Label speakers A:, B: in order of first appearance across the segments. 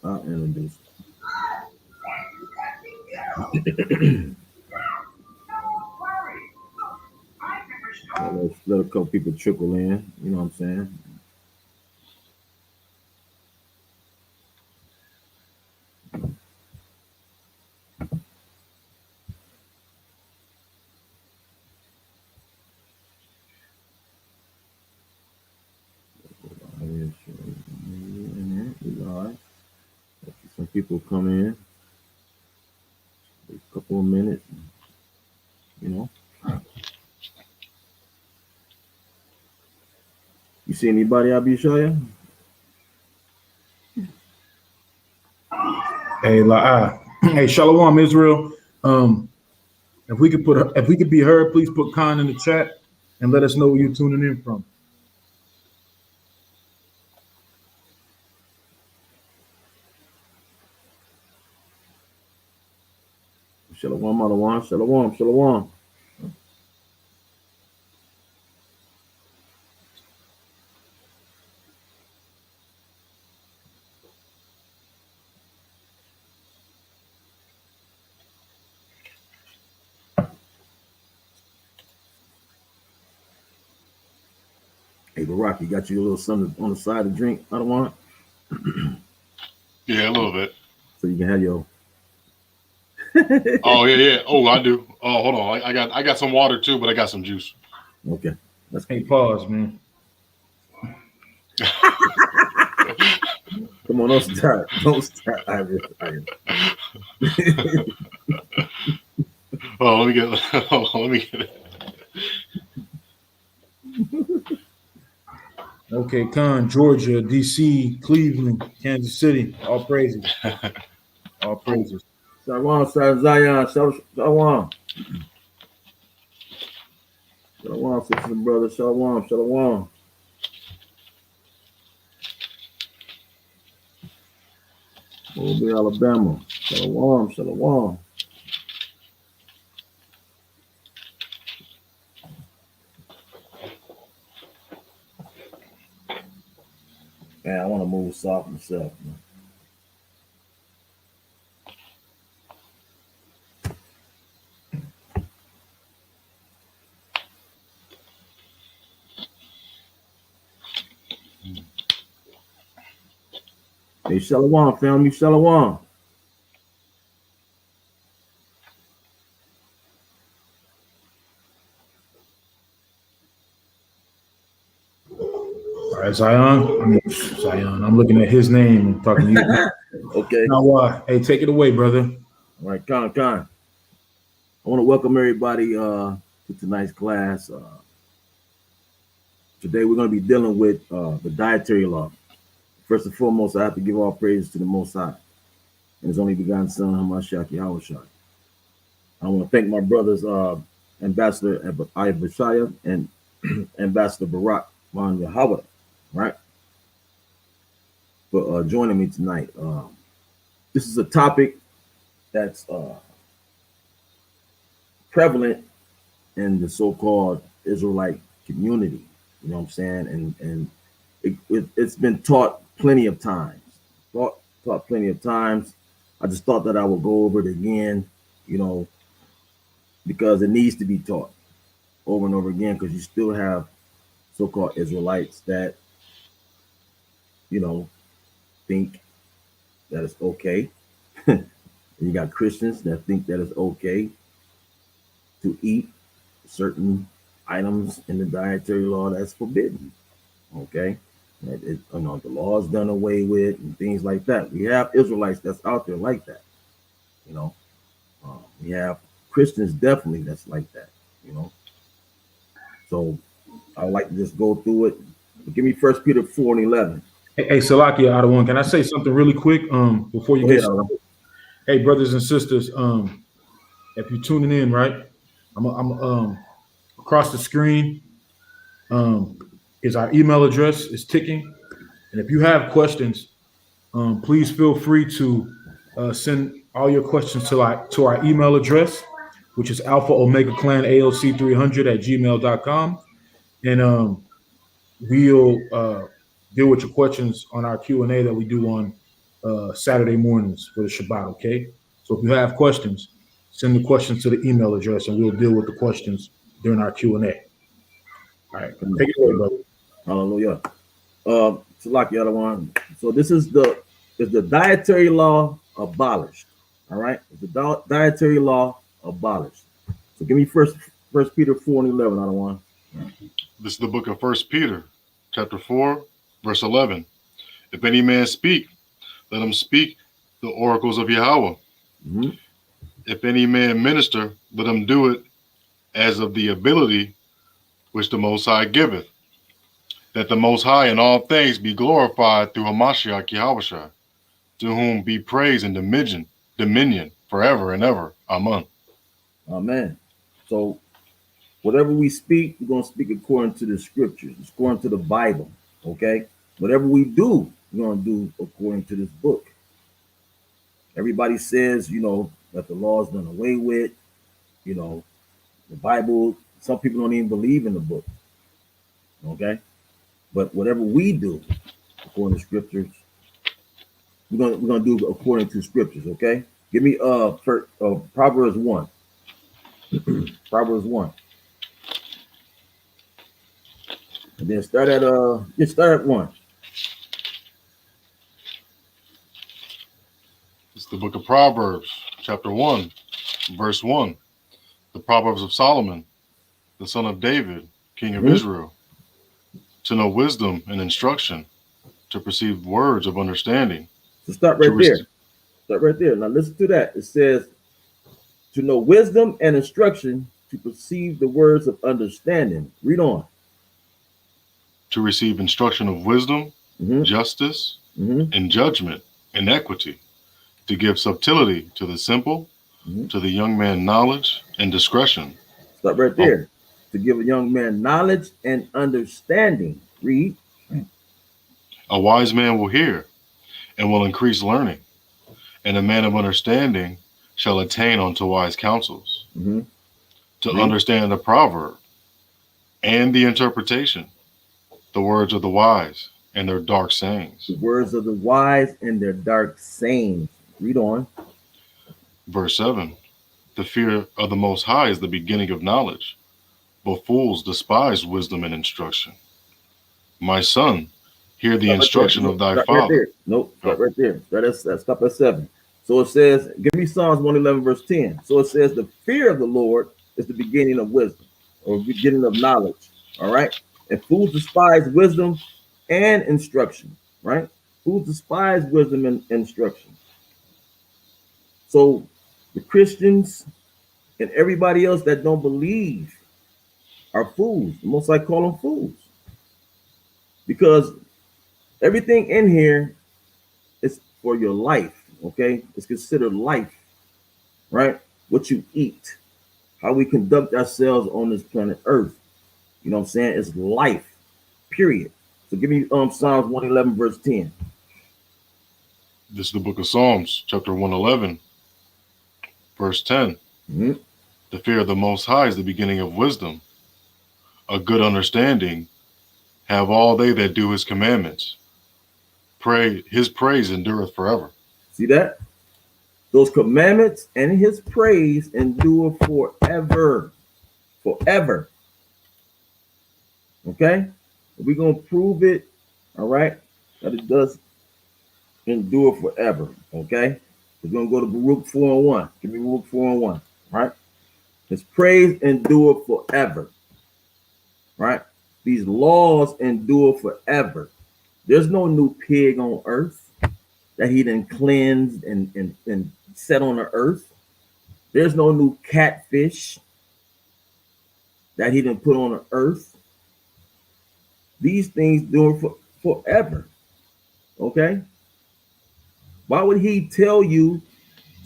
A: I'll introduce let a couple people trickle in. You know what I'm saying? All right. Some people come in. A couple of minutes. You know. You see anybody, Abishaya?
B: Hey, Shalom, Israel. If we could be heard, please put Khan in the chat and let us know where you're tuning in from.
A: Shalom, Malawan. Shalom, shalom. Hey, Barack, you got you a little something on the side to drink? I don't want.
C: Yeah, a little bit.
A: So you can have your.
C: Oh yeah. Oh, I do. Oh, hold on. I got some water too, but I got some juice.
A: Okay. That's
B: Hey, pause, man.
A: Come on, don't start. Don't start.
C: Oh, let me get. Let me get it.
B: Okay, Khan, Georgia, D.C., Cleveland, Kansas City. All praises. All praises.
A: Shalom, Zion. Shalom. Shalom, sisters and brothers. Shalom, shalom. Mobile, Alabama. Shalom, shalom. Man, I want to move soft myself, man. Hey, shalom, family. Shalom.
B: All right, Zion. I'm looking at his name and talking to you.
A: Okay.
B: Now, hey, take it away, brother.
A: All right, Khan. I want to welcome everybody to tonight's class. Today we're going to be dealing with the dietary law. First and foremost, I have to give all praise to the Most High and His only begotten Son, Hamashiach Yahushua. I want to thank my brothers, Ambassador Ayabashaya and Ambassador Barak Von Yahweh, right, for joining me tonight. This is a topic that's prevalent in the so-called Israelite community. You know what I'm saying? And it's been taught plenty of times. Taught plenty of times. I just thought that I would go over it again, you know, because it needs to be taught over and over again, because you still have so-called Israelites that, you know, think that it's okay. And you got Christians that think that it's okay to eat certain items in the dietary law that's forbidden. Okay. You know, the law is done away with and things like that. We have Israelites that's out there like that. You know, we have Christians definitely that's like that. You know, so I would like to just go through it. Give me 1 Peter 4:11.
B: Hey, Salakia, out of one. Can I say something really quick before you get started? Hey, brothers and sisters, if you're tuning in, right, I'm across the screen is our email address is ticking, and if you have questions, please feel free to send all your questions to our email address, which is Alpha Omega Clan AOC 300@gmail.com, and we'll deal with your questions on our Q&A that we do on Saturday mornings for the Shabbat, okay? So if you have questions, send the questions to the email address, and we'll deal with the questions during our Q&A. All right, take it away, brother.
A: Hallelujah. So like the other one. So this is the dietary law abolished. All right, is the dietary law abolished. So give me first Peter 4:11. I don't want.
C: This is the book of First Peter, chapter 4, verse 11. If any man speak, let him speak the oracles of Yahweh.
A: Mm-hmm.
C: If any man minister, let him do it as of the ability which the Most High giveth, that the Most High in all things be glorified through Hamashiach Yahushua, to whom be praise and dominion forever and ever. Amen.
A: Amen. So whatever we speak, we're going to speak according to the scriptures, according to the Bible. Okay. Whatever we do, we're going to do according to this book. Everybody says, that the law is done away with. The Bible, some people don't even believe in the book. Okay. But whatever we do according to scriptures, we're gonna do according to scriptures. Okay. Give me Proverbs 1. Proverbs 1. And then start at 1.
C: It's the book of Proverbs, chapter 1, verse 1. The Proverbs of Solomon, the son of David, king of Israel, to know wisdom and instruction, to perceive words of understanding.
A: So start right there. Start right there. Now listen to that. It says, to know wisdom and instruction, to perceive the words of understanding. Read on.
C: To receive instruction of wisdom, justice, and judgment, and equity, to give subtlety to the simple, to the young man knowledge and discretion.
A: Stop right there. To give a young man knowledge and understanding. Read.
C: A wise man will hear and will increase learning, and a man of understanding shall attain unto wise counsels. To understand the proverb and the interpretation, the words of the wise and their dark sayings.
A: The words of the wise and their dark sayings. Read on.
C: Verse 7. The fear of the Most High is the beginning of knowledge, but fools despise wisdom and instruction. My son, hear the instruction of thy father.
A: Nope, stop right there. Stop at 7. So it says, give me Psalms 111, verse 10. So it says, the fear of the Lord is the beginning of wisdom, or beginning of knowledge. All right. And fools despise wisdom and instruction. Right. Fools despise wisdom and instruction. So the Christians and everybody else that don't believe are fools. The Most High call them fools. Because everything in here is for your life. Okay. It's considered life. Right. What you eat, how we conduct ourselves on this planet Earth. You know what I'm saying? It's life, period. So give me Psalms 111, verse 10.
C: This is the book of Psalms, chapter 111, verse 10. The fear of the Most High is the beginning of wisdom. A good understanding have all they that do his commandments. His praise endureth forever.
A: See that? Those commandments and his praise endure forever. Forever. Okay? We're going to prove it, all right, that it does endure forever. Okay? We're going to go to Baruch 4:1. Give me Baruch 4:1. Right? His praise endure forever. Right? These laws endure forever. There's no new pig on earth that he done cleansed and set on the earth. There's no new catfish that he done put on the earth. These things endure forever. Okay? Why would he tell you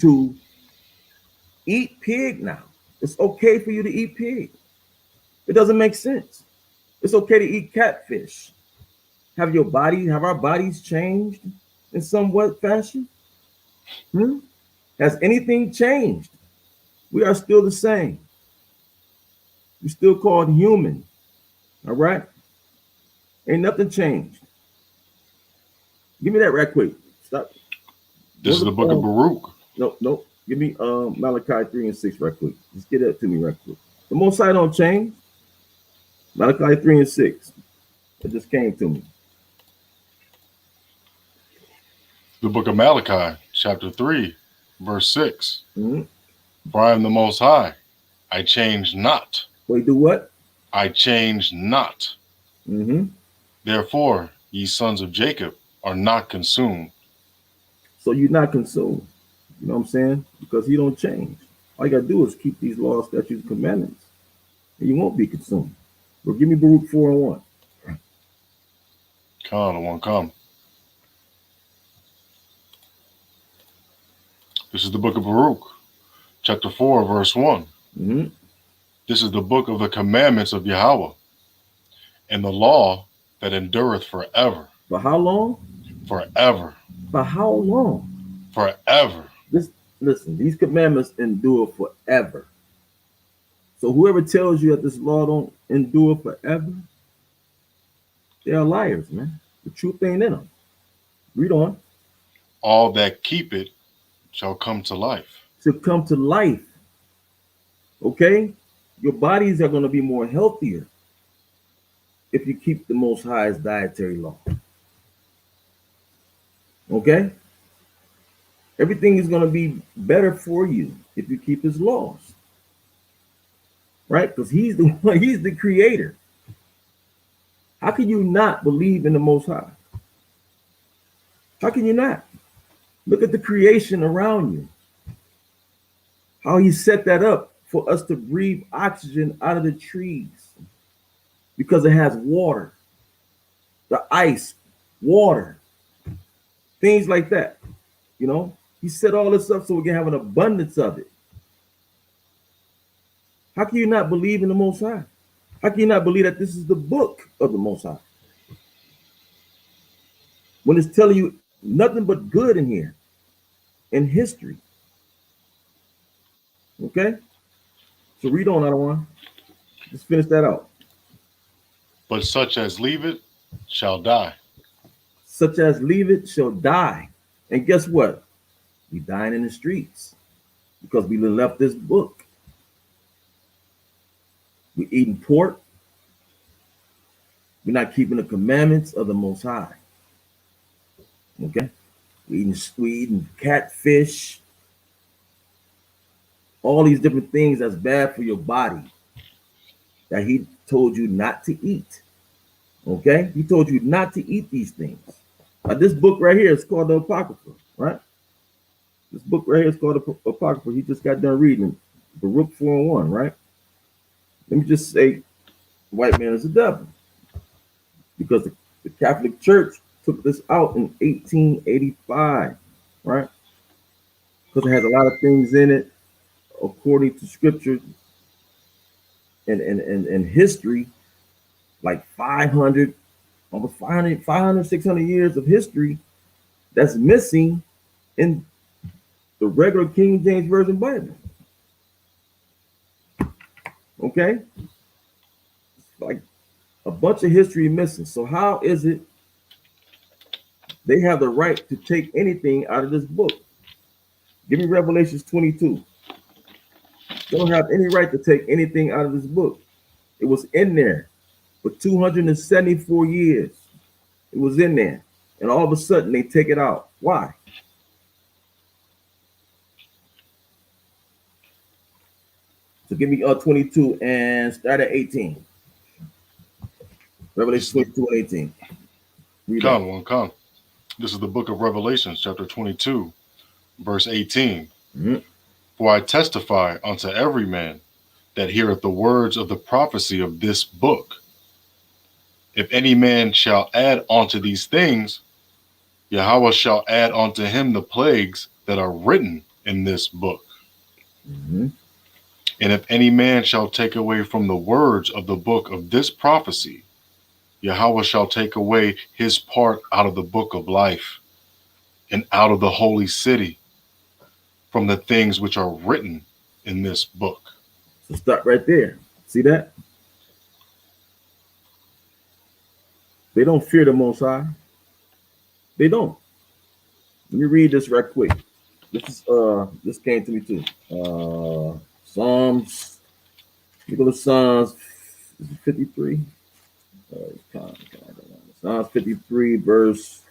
A: to eat pig now? It's okay for you to eat pig. It doesn't make sense. It's okay to eat catfish. Have our bodies changed in somewhat fashion? Has anything changed? We are still the same. We're still called human. All right? Ain't nothing changed. Give me that right quick. Stop.
C: This is the book of Baruch.
A: No. Give me Malachi 3 and 6 right quick. Just get that to me right quick. The Most High don't change. Malachi 3 and 6. It just came to me.
C: The book of Malachi, chapter 3, verse 6.
A: Mm-hmm.
C: For I am the Most High. I change not.
A: Wait, do what?
C: I change not.
A: Mm-hmm.
C: Therefore, ye sons of Jacob are not consumed.
A: So you're not consumed. You know what I'm saying? Because he don't change. All you got to do is keep these laws, statutes, and commandments. And you won't be consumed. Well, give me Baruch 4 and 1.
C: Come, one come. This is the book of Baruch, chapter 4, verse 1.
A: Mm-hmm.
C: This is the book of the commandments of Yahweh, and the law that endureth forever.
A: For how long?
C: Forever.
A: For how long?
C: Forever.
A: Listen, these commandments endure forever. So whoever tells you that this law don't endure forever, they are liars, man. The truth ain't in them. Read on.
C: All that keep it shall come to life.
A: To come to life. Okay? Your bodies are going to be more healthier if you keep the Most High's dietary law. Okay? Everything is going to be better for you if you keep his laws. Right? Because he's the one, he's the creator. How can you not believe in the Most High? How can you not? Look at the creation around you. How he set that up for us to breathe oxygen out of the trees because it has water, the ice, water, things like that. You know, he set all this up so we can have an abundance of it. How can you not believe in the Most High? How can you not believe that this is the book of the Most High? When it's telling you nothing but good in here, in history. Okay? So read on, Adawan. Just finish that out.
C: But such as leave it shall die.
A: Such as leave it shall die. And guess what? We dying in the streets because we left this book. We eating pork. We're not keeping the commandments of the Most High. Okay? We eating catfish. All these different things that's bad for your body that he told you not to eat. Okay? He told you not to eat these things. This book right here is called the Apocrypha, right? This book right here is called the Apocrypha. He just got done reading Baruch 4 and 1, right? Let me just say, the white man is the devil. Because the Catholic Church took this out in 1885, right? Because it has a lot of things in it, according to scripture and history, like 500, almost 500, 600 years of history that's missing in the regular King James Version Bible. Okay? It's like a bunch of history missing. So how is it they have the right to take anything out of this book? Give me Revelations 22. They don't have any right to take anything out of this book. It was in there for 274 years. It was in there. And all of a sudden they take it out. Why? So give me 22 and start at 18. Revelation 22 and 18. Read
C: Come. This is the book of Revelations, chapter 22, verse 18.
A: Mm-hmm.
C: For I testify unto every man that heareth the words of the prophecy of this book. If any man shall add unto these things, Yahweh shall add unto him the plagues that are written in this book.
A: Mm-hmm.
C: And if any man shall take away from the words of the book of this prophecy, Yahweh shall take away his part out of the book of life and out of the holy city from the things which are written in this book.
A: So stop right there. See that? They don't fear the Most High. They don't. Let me read this right quick. This came to me too. Psalms. You go to Psalms 53. Psalms 53 verse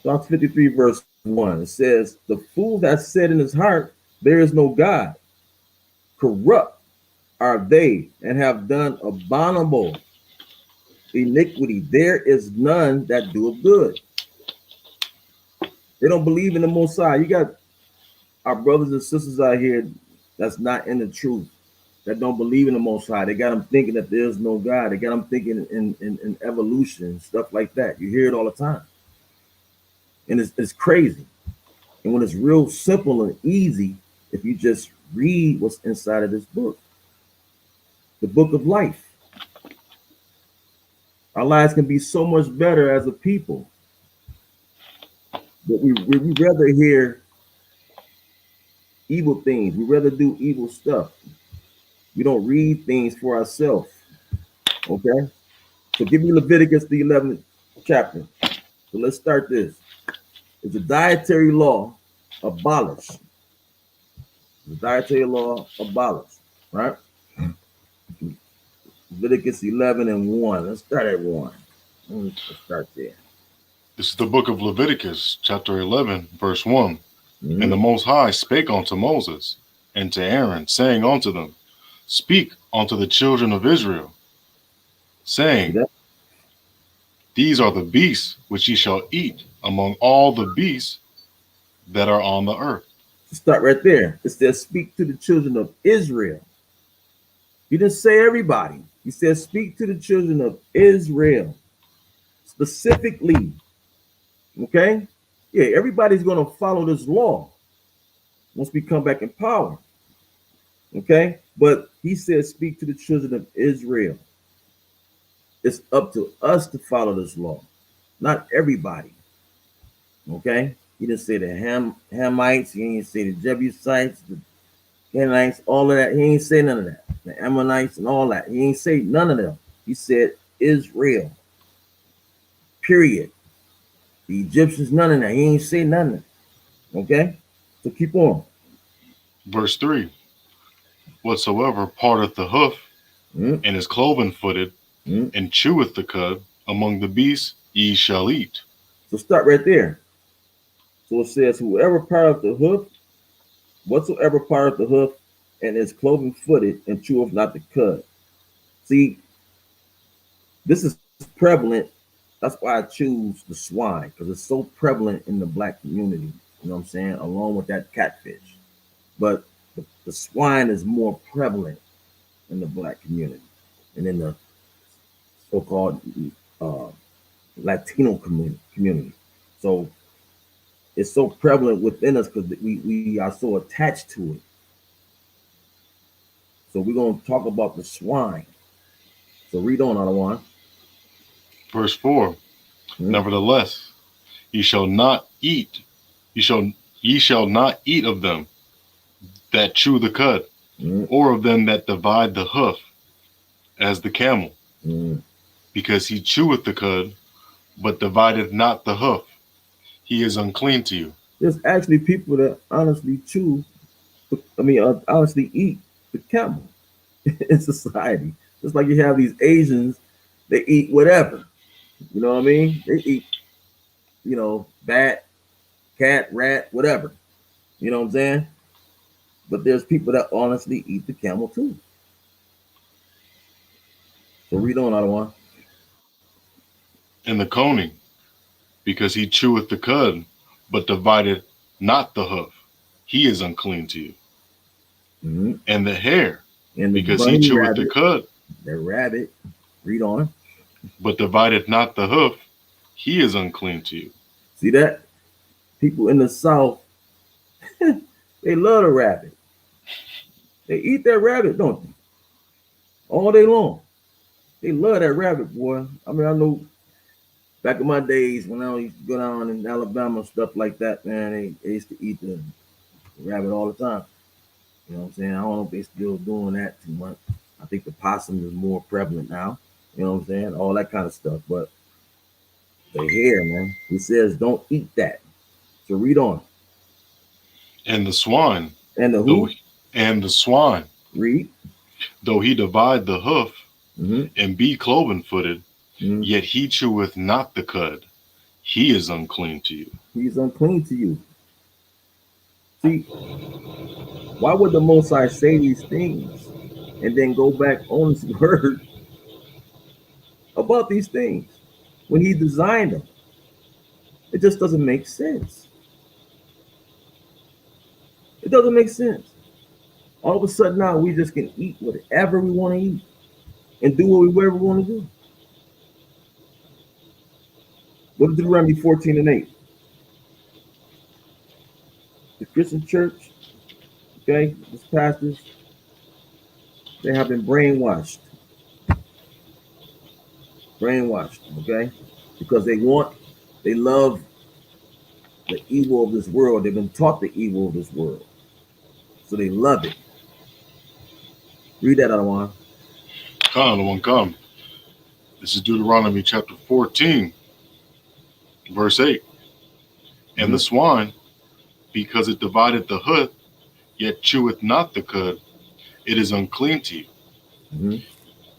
A: Psalms 53 verse 1. It says, "The fool that said in his heart, there is no God. Corrupt are they, and have done abominable iniquity. There is none that doeth good." They don't believe in the Most High. You got our brothers and sisters out here that's not in the truth, that don't believe in the Most High. They got them thinking that there's no God. They got them thinking in evolution and stuff like that. You hear it all the time. And it's crazy. And when it's real simple and easy, if you just read what's inside of this book, the book of life, our lives can be so much better as a people. But we rather hear evil things. We rather do evil stuff. We don't read things for ourselves. Okay? So give me Leviticus, the 11th chapter. So let's start this. Is the dietary law abolished? The dietary law abolished, right? Leviticus 11 and 1. Let's start at 1. Let's start there.
C: This is the book of Leviticus, chapter 11, verse 1. And the Most High spake unto Moses and to Aaron, saying unto them, Speak unto the children of Israel, saying, These are the beasts which ye shall eat among all the beasts that are on the earth.
A: Start right there. It says, speak to the children of Israel. He didn't say everybody. He says, speak to the children of Israel. Specifically. Okay? Yeah, everybody's going to follow this law once we come back in power. Okay? But he says, speak to the children of Israel. It's up to us to follow this law, not everybody. Okay? He didn't say the Hamites, he didn't say the Jebusites, the Canaanites, all of that. He ain't say none of that. The Ammonites and all that. He ain't say none of them. He said Israel. Period. The Egyptians, none of that. He ain't say none of that. Okay? So keep on.
C: Verse 3. Whatsoever parteth the hoof and is cloven-footed and cheweth the cud among the beasts ye shall eat.
A: So start right there. So it says, whoever parteth the hoof, whatsoever parteth the hoof and is cloven-footed and cheweth not the cud. See, this is prevalent. That's why I choose the swine, because it's so prevalent in the black community. You know what I'm saying? Along with that catfish. But the swine is more prevalent in the black community and in the so-called Latino community. So it's so prevalent within us because we are so attached to it. So we're going to talk about the swine. So read on, Adawan.
C: Verse 4. Nevertheless, ye shall not eat. Ye shall not eat of them that chew the cud, or of them that divide the hoof, as the camel, because he cheweth the cud, but divideth not the hoof. He is unclean to you.
A: There's actually people that honestly honestly eat the camel in society. Just like you have these Asians, they eat whatever. You know what I mean? They eat, bat, cat, rat, whatever. You know what I'm saying? But there's people that honestly eat the camel too. So read on, Adawan.
C: And the coney, because he cheweth the cud, but divideth not the hoof. He is unclean to you. And the hare,
A: and
C: because he cheweth the cud.
A: The rabbit, read on.
C: But divideth not the hoof. He is unclean to you.
A: See that? People in the South, they love the rabbit. They eat that rabbit, don't they? All day long. They love that rabbit, boy. I mean, I know back in my days when I used to go down in Alabama and stuff like that, man, they used to eat the rabbit all the time. You know what I'm saying? I don't know if they still doing that too much. I think the possum is more prevalent now. You know what I'm saying? All that kind of stuff. But The hair, man. He says, don't eat that. So read on.
C: And the swine,
A: And the
C: though,
A: who?
C: and the swine,
A: Read.
C: though he divide the hoof
A: Mm-hmm.
C: and be cloven footed,
A: Mm-hmm.
C: yet he cheweth not the cud. He is unclean to you.
A: He's unclean to you. See, why would the Most High say these things and then go back on his word about these things when he designed them? It just doesn't make sense. It doesn't make sense. All of a sudden now we just can eat whatever we want to eat and do whatever we want to do. Go to Deuteronomy 14 and 8. The Christian church, okay, these pastors, they have been brainwashed. Brainwashed, okay? Because they love the evil of this world. They've been taught the evil of this world. So they love it. Read that, Adawan.
C: Come. This is Deuteronomy chapter 14, verse 8. And
A: Mm-hmm.
C: the swine, because it divided the hoof, yet cheweth not the cud, it is unclean to you.
A: Mm-hmm.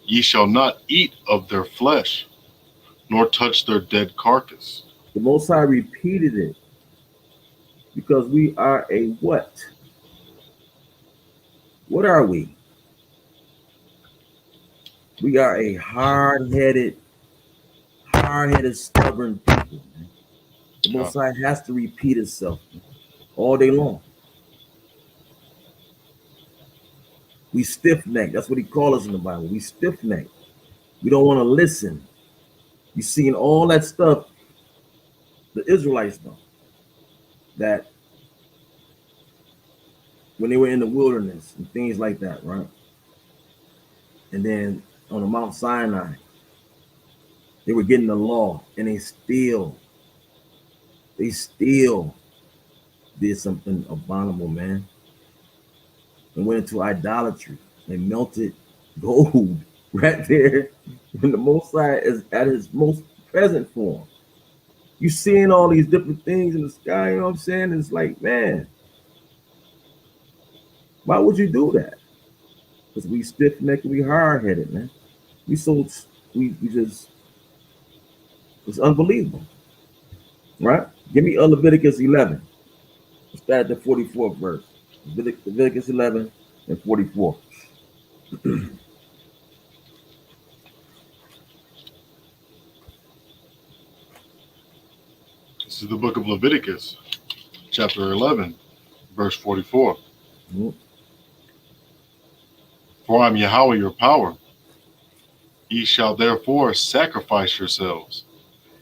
C: Ye shall not eat of their flesh, nor touch their dead carcass.
A: The Most High repeated it because we are a what? What are we? We are a hard-headed, stubborn people. Man. The Most High has to repeat itself all day long. We stiff-necked. That's what he calls us in the Bible. We stiff-necked. We don't want to listen. You seen all that stuff the Israelites know. That when they were in the wilderness and things like that, right? And then on the Mount Sinai, they were getting the law, and they still did something abominable, man. And went into idolatry and melted gold right there when the Most High is at his most present form. You seeing all these different things in the sky, you know what I'm saying? It's like, man, why would you do that? Because we stiff-necked, we hard-headed, man. We just, it's unbelievable, right? Give me Leviticus 11. Start at the 44th verse. Leviticus 11 and 44.
C: This is the book of Leviticus, chapter 11, verse 44.
A: Mm-hmm.
C: For I am Yahweh your power. Ye shall therefore sacrifice yourselves,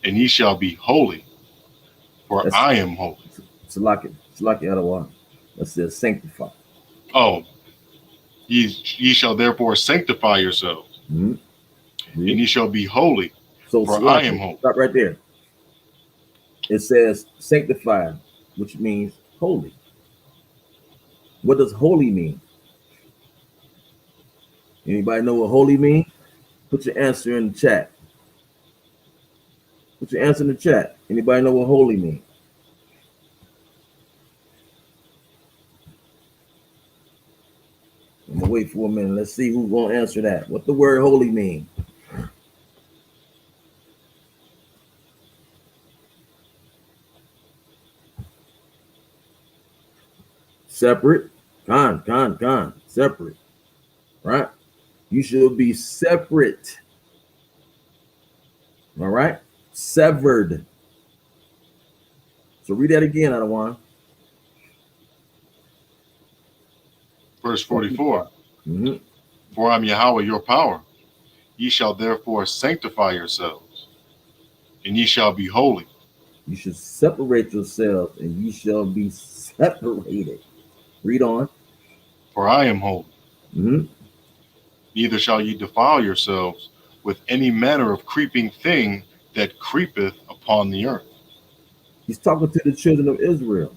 C: and ye shall be holy, for I am holy.
A: Salaki Adawa. That says sanctify.
C: Oh, ye shall therefore sanctify yourselves,
A: Mm-hmm.
C: and ye shall be holy,
A: So
C: for
A: Salaki,
C: I am holy.
A: stop right there. It says sanctify, which means holy. What does holy mean? Anybody know what holy means? Put your answer in the chat. Put your answer in the chat. Anybody know what holy means? I'm gonna wait for a minute. Let's see who's gonna answer that. What the word holy mean? Separate. Con. Separate. Right? You should be separate. All right? Severed. So read that again, Adawan.
C: Verse 44.
A: Mm-hmm.
C: For I am Yahweh your power. Ye shall therefore sanctify yourselves, and ye shall be holy.
A: You should separate yourselves, and ye shall be separated. Read on.
C: For I am holy.
A: Mm-hmm.
C: Neither shall ye defile yourselves with any manner of creeping thing that creepeth upon the earth.
A: He's talking to the children of Israel.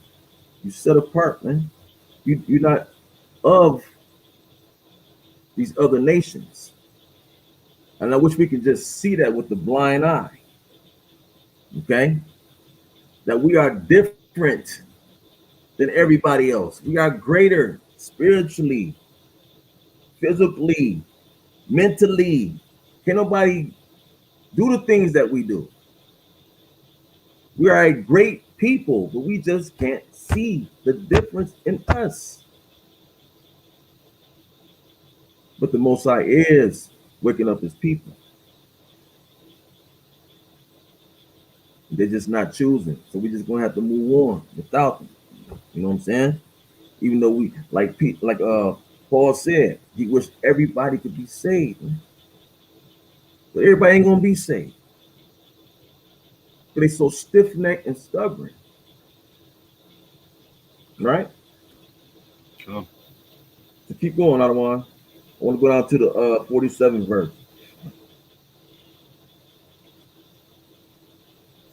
A: You set apart, man. You're not of these other nations. And I wish we could just see that with the blind eye. Okay? That we are different than everybody else. We are greater spiritually, physically, mentally. Can nobody do the things that we do? We are a great people, but we just can't see the difference in us. But the Most High is waking up his people. They're just not choosing. So we're just gonna have to move on without them. You know what I'm saying? Even though we like Paul said, he wished everybody could be saved. But everybody ain't gonna be saved. But they so stiff necked and stubborn. Right?
C: Sure.
A: So keep going, Adawan. I want to go down to the 47th verse.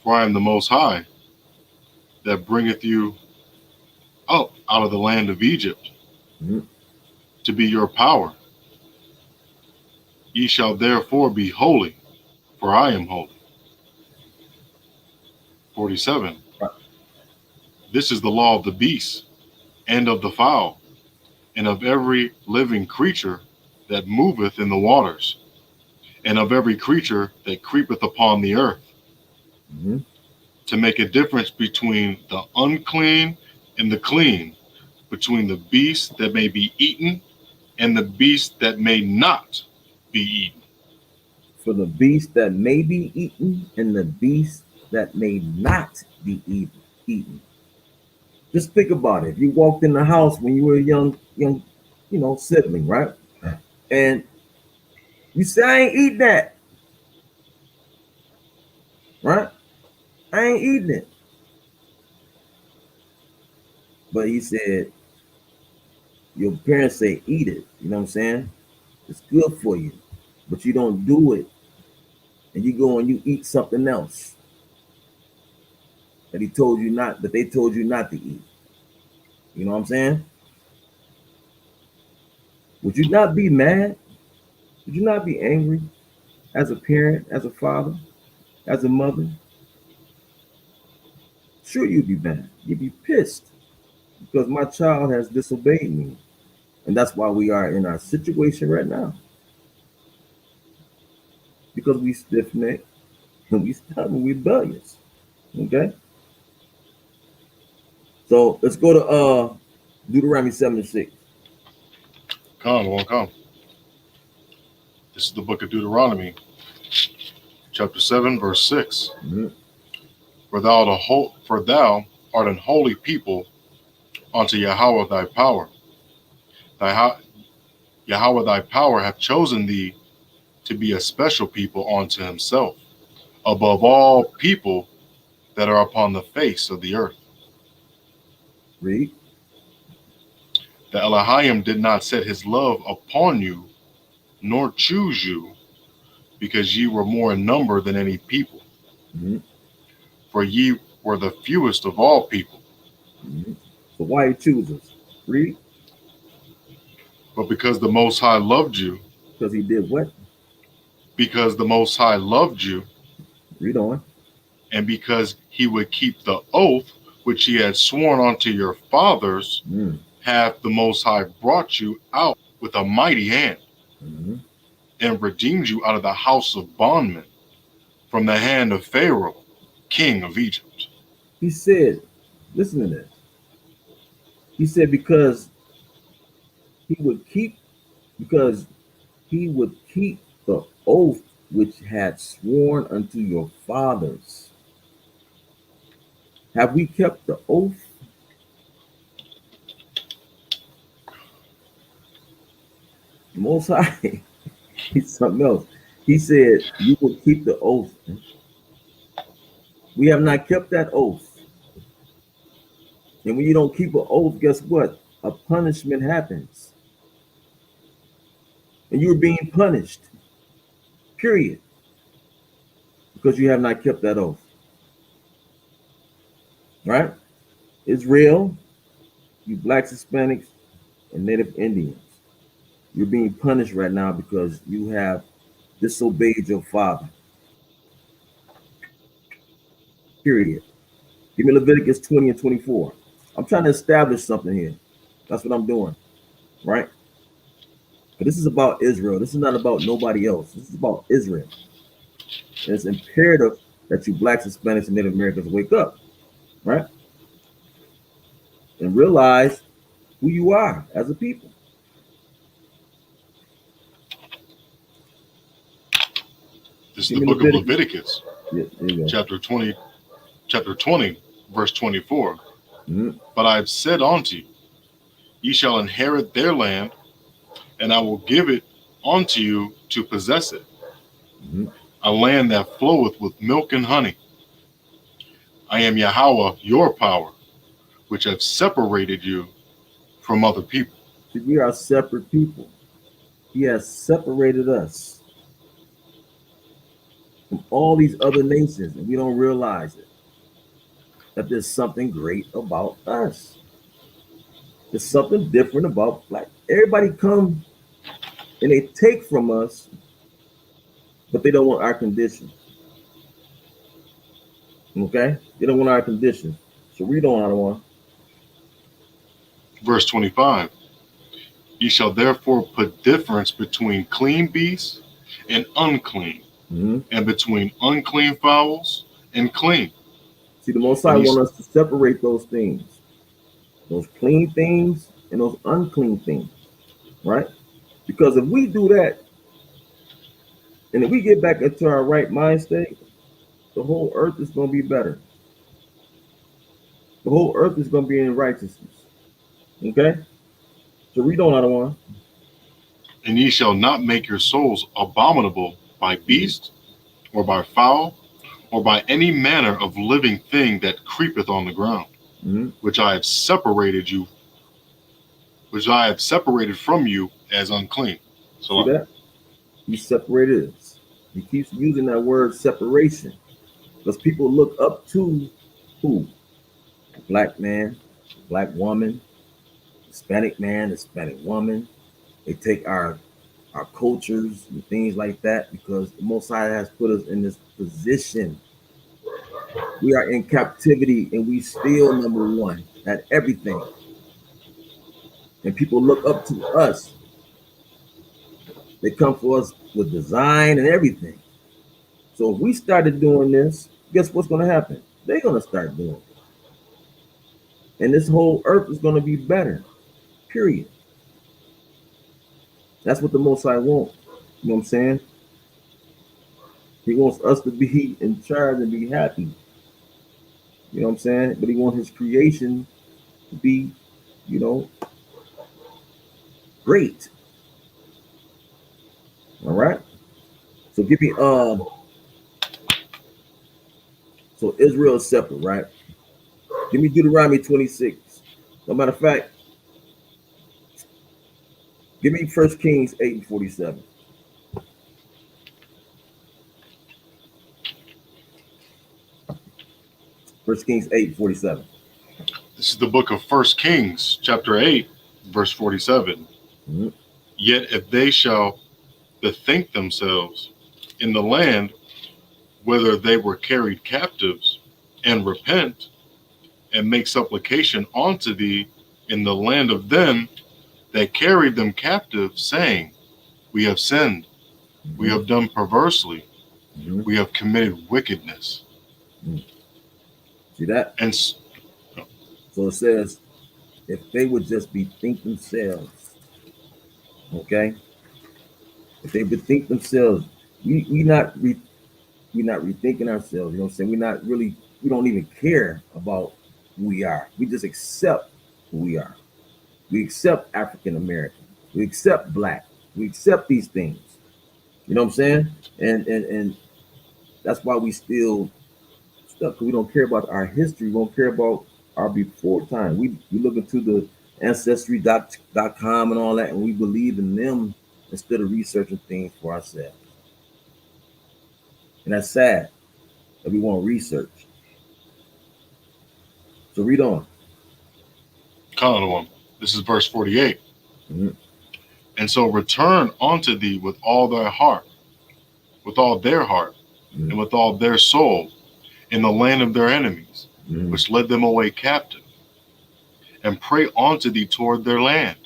C: For I am the Most High, that bringeth you up out of the land of Egypt, to be your power. Ye shall therefore be holy, for I am holy. 47. This is the law of the beast, and of the fowl, and of every living creature that moveth in the waters, and of every creature that creepeth upon the earth, to make a difference between the unclean and the clean, between the beast that may be eaten and the beast that may not be eaten.
A: For the beast that may be eaten and the beast that may not be eaten. Just think about it. If you walked in the house when you were a young, sibling, right? And you say, I ain't eating that. Right? I ain't eating it. But he said, your parents say, eat it. You know what I'm saying? It's good for you. But you don't do it. And you go and you eat something else that they told you not to eat. You know what I'm saying? Would you not be mad? Would you not be angry as a parent, as a father, as a mother? Sure, you'd be mad. You'd be pissed because my child has disobeyed me. And that's why we are in our situation right now. Because we stiff necked and we stubborn, we rebellious. Okay? So let's go to Deuteronomy 7:6.
C: Come. This is the book of Deuteronomy, chapter 7, verse 6. For thou art an holy people unto Yahweh thy power. Yahweh thy power hath chosen thee to be a special people unto himself, above all people that are upon the face of the earth.
A: Read.
C: The Elohim did not set his love upon you, nor choose you, because ye were more in number than any people. For ye were the fewest of all people.
A: So why he chooses? Read.
C: But because the Most High loved you.
A: Because he did what?
C: Because the Most High loved you.
A: Read on.
C: And because he would keep the oath which he had sworn unto your fathers, hath the Most High brought you out with a mighty hand, and redeemed you out of the house of bondmen, from the hand of Pharaoh, king of Egypt.
A: He said, listen to this. He said, because he would keep the oath which had sworn unto your fathers. Have we kept the oath? Most High, he's something else. He said, you will keep the oath. We have not kept that oath. And when you don't keep an oath, guess what? A punishment happens. And you're being punished. Period. Because you have not kept that oath. Right? It's real. You blacks, Hispanics, and Native Indians. You're being punished right now because you have disobeyed your father. Period. Give me Leviticus 20 and 24. I'm trying to establish something here. That's what I'm doing, right? But this is about Israel. This is not about nobody else. This is about Israel. And it's imperative that you blacks, Hispanics, and Native Americans wake up, right? And realize who you are as a people.
C: This is the book of Leviticus, chapter 20, verse 24. But I have said unto you, ye shall inherit their land, and I will give it unto you to possess it, a land that floweth with milk and honey. I am Yahweh, your power, which have separated you from other people.
A: See, we are separate people. He has separated us from all these other nations, and we don't realize it. That there's something great about us. There's something different about black. Everybody come and they take from us, but they don't want our conditions. Okay? They don't want our conditions. So read on, other one.
C: Verse 25. Ye shall therefore put difference between clean beasts and unclean, and between unclean fowls and clean.
A: See, the Most High want us to separate those things, those clean things and those unclean things, right? Because if we do that, and if we get back into our right mind state, the whole earth is going to be better. The whole earth is going to be in righteousness. Okay? So read on, other one.
C: And ye shall not make your souls abominable by beast, or by fowl, or by any manner of living thing that creepeth on the ground, which I have separated you, which I have separated from you as unclean. So
A: see that? He separated us. He keeps using that word separation because people look up to who? A black man, a black woman, Hispanic man, Hispanic woman. They take our cultures and things like that because the Most High has put us in this position. We are in captivity and we still number one at everything. And people look up to us. They come for us with design and everything. So if we started doing this, guess what's going to happen? They're going to start doing it. And this whole earth is going to be better. Period. That's what the Most High wants. You know what I'm saying? He wants us to be in charge and be happy. You know what I'm saying? But he wants his creation to be, great. All right? So give me so Israel is separate, right? Give me Deuteronomy 26. No matter of fact, give me 1 Kings 8 and 47. First Kings 8:47.
C: This is the book of 1 Kings, chapter 8, verse 47. Yet if they shall bethink themselves in the land whither they were carried captives, and repent, and make supplication unto thee in the land of them that carried them captive, saying, we have sinned, we have done perversely, we have committed wickedness.
A: See that?
C: And
A: so it says, if they would just bethink themselves, okay? If they bethink themselves, we're not rethinking ourselves. You know what I'm saying? We don't even care about who we are. We just accept who we are. We accept African American. We accept black. We accept these things. You know what I'm saying? And that's why we still stuck. We don't care about our history. We don't care about our before time. We look into the ancestry.com and all that, and we believe in them instead of researching things for ourselves. And that's sad that we want research. So read on.
C: This is verse 48. And so return unto thee with all their heart, and with all their soul, in the land of their enemies, which led them away captive, and pray unto thee toward their land,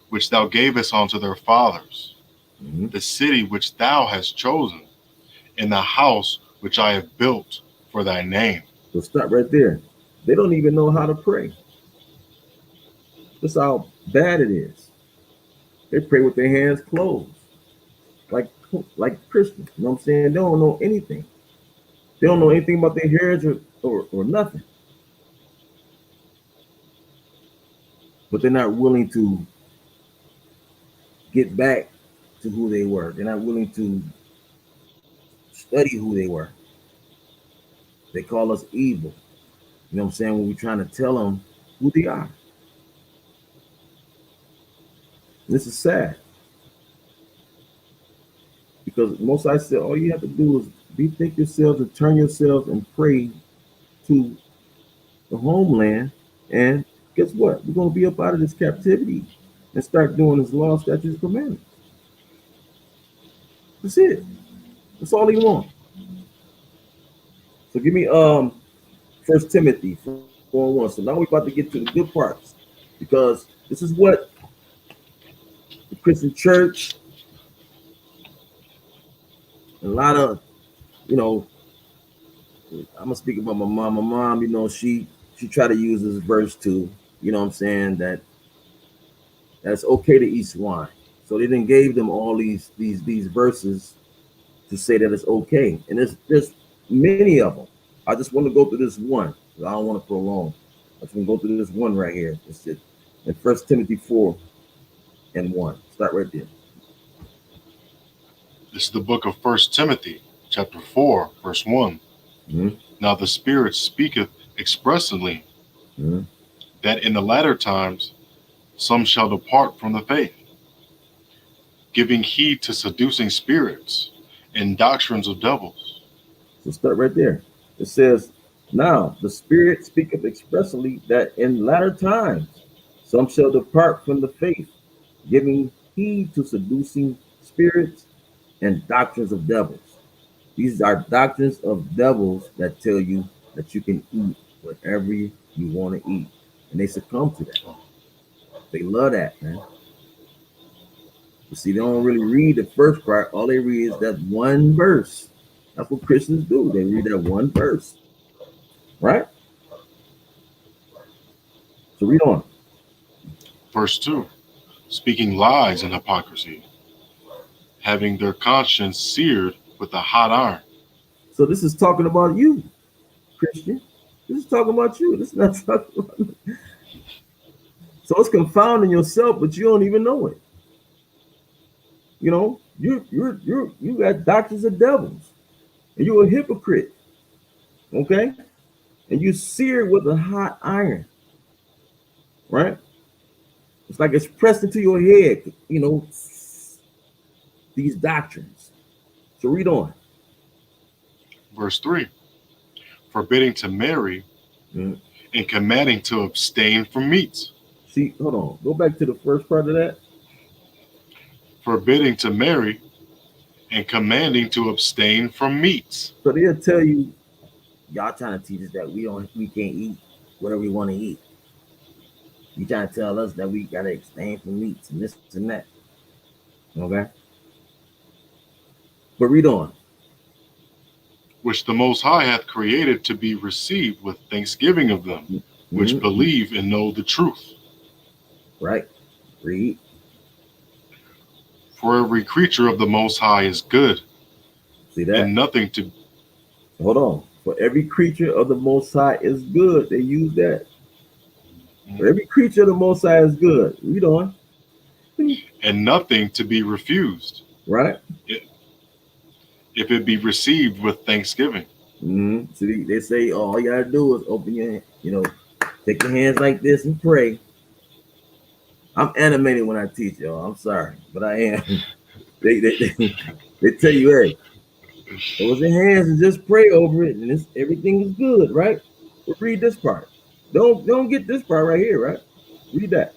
C: which thou gavest unto their fathers, the city which thou hast chosen, and the house which I have built for thy name.
A: So stop right there. They don't even know how to pray. That's how bad it is. They pray with their hands closed, like Christians. You know what I'm saying? They don't know anything. They don't know anything about their heritage or nothing. But they're not willing to get back to who they were. They're not willing to study who they were. They call us evil. You know what I'm saying? When we're trying to tell them who they are. This is sad. Because most I said, all you have to do is bethink yourselves and turn yourselves and pray to the homeland. And guess what? We're going to be up out of this captivity and start doing his law, statutes, and commandments. That's it. That's all he wants. So give me 1 Timothy 4:1. So now we're about to get to the good parts, because this is what the Christian church, a lot of, I'm gonna speak about my mom. My mom, she tried to use this verse too. You know what I'm saying? That it's okay to eat swine. So they then gave them all these verses to say that it's okay, and there's many of them. I just want to go through this one. I don't want to prolong. I just want to go through this one right here. It's in 1 Timothy 4:1. Start right there.
C: This is the book of 1 Timothy, chapter 4, verse 1. Now the Spirit speaketh expressly that in the latter times some shall depart from the faith, giving heed to seducing spirits and doctrines of devils.
A: So start right there. It says, now the Spirit speaketh expressly that in latter times some shall depart from the faith, giving heed to seducing spirits and doctrines of devils. These are doctrines of devils that tell you that you can eat whatever you want to eat. And they succumb to that. They love that, man. You see, they don't really read the first part. All they read is that one verse. That's what Christians do. They read that one verse. Right? So read on.
C: Verse 2, speaking lies and hypocrisy, having their conscience seared with a hot iron.
A: So this is talking about you, Christian. This is talking about you. This is not talking about me. So it's confounding yourself, but you don't even know it. You got doctrines of devils, and you're a hypocrite. Okay? And you seared with a hot iron. Right? It's like it's pressed into your head, these doctrines. So read on.
C: Verse 3, forbidding to marry and commanding to abstain from meats.
A: See, hold on. Go back to the first part of that.
C: Forbidding to marry and commanding to abstain from meats.
A: So they'll tell you, y'all trying to teach us that we can't eat whatever we want to eat. You trying to tell us that we gotta abstain from meats and this and that. Okay? But read on.
C: Which the Most High hath created to be received with thanksgiving of them, which believe and know the truth.
A: Right? Read.
C: For every creature of the Most High is good.
A: See that?
C: And nothing to...
A: Hold on. For every creature of the Most High is good. They use that. For every creature of the Most High is good. Read on.
C: And nothing to be refused.
A: Right?
C: If it be received with thanksgiving.
A: So they say, oh, all you gotta do is open your, take your hands like this and pray. I'm animated when I teach, y'all. I'm sorry, but I am. They tell you, hey, close your hands and just pray over it, and everything is good, right? But read this part. Don't get this part right here, right? Read that.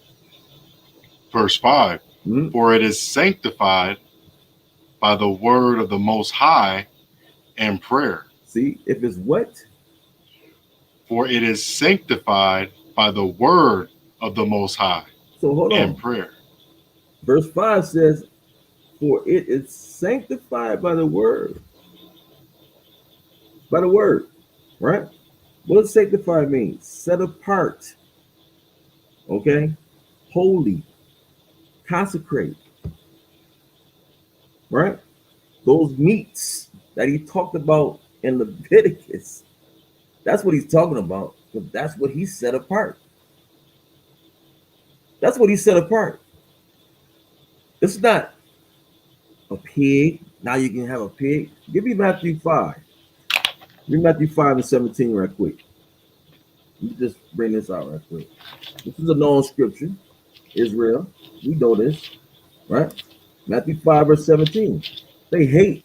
C: Verse 5. For it is sanctified by the word of the Most High and prayer.
A: See, if it's what?
C: For it is sanctified by the word of the Most High
A: So hold
C: and
A: on.
C: prayer.
A: Verse 5 says, for it is sanctified by the word. By the word, right? What does sanctified mean? Set apart, okay? Holy, consecrate, right? Those meats that he talked about in Leviticus, that's what he's talking about. Because that's what he set apart. That's what he set apart. It's not a pig. Now you can have a pig. Give me Matthew 5. Give me Matthew 5 and 17 right quick. Let me just bring this out right quick. This is a known scripture. Israel, we know this, right? Matthew 5 verse 17. They hate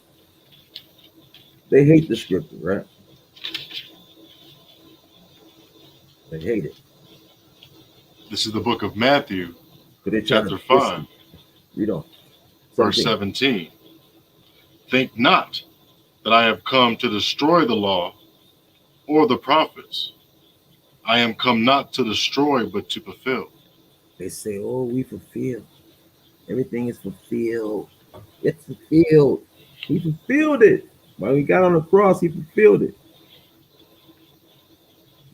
A: the scripture, right? They hate it.
C: This is the book of Matthew,
A: But they try to
C: chapter
A: twist
C: 5,
A: it. Read on.
C: verse 17. Think not that I have come to destroy the law or the prophets. I am come not to destroy, but to fulfill.
A: They say, oh, we fulfill. Everything is fulfilled. It's fulfilled. He fulfilled it. When he got on the cross, he fulfilled it.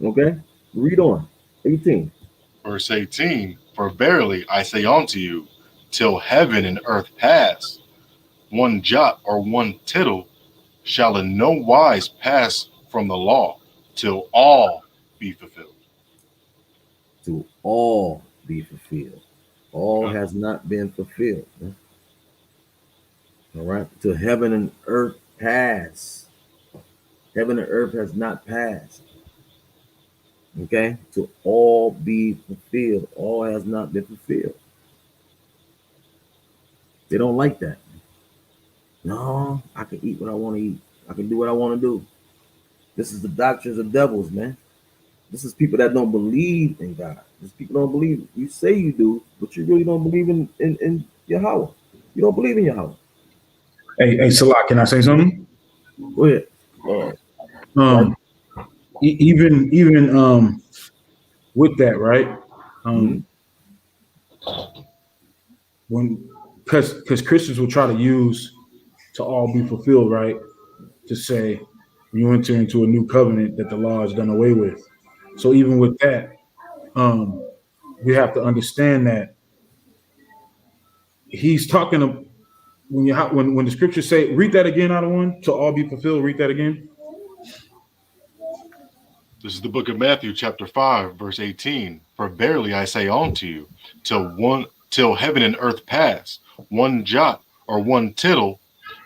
A: Okay? Read on. 18.
C: Verse 18. For verily I say unto you, till heaven and earth pass, one jot or one tittle shall in no wise pass from the law, till all be fulfilled.
A: To all be fulfilled. All has not been fulfilled. All right? Till heaven and earth pass. Heaven and earth has not passed. Okay? To all be fulfilled. All has not been fulfilled. They don't like that. No, I can eat what I want to eat. I can do what I want to do. This is the doctrines of devils, man. This is people that don't believe in God. These people don't believe. You say you do, but you really don't believe in Yahweh. You don't believe in Yahweh.
B: Hey, Salah, can I say something?
A: Go ahead.
B: Um, even with that, right? When because Christians will try to use to all be fulfilled, right? To say when you enter into a new covenant that the law is done away with. So even with that, we have to understand that he's talking when the scriptures say, read that again out of one, to all be fulfilled. Read that again.
C: This is the book of Matthew, chapter 5, verse 18. For verily I say unto you, till heaven and earth pass, one jot or one tittle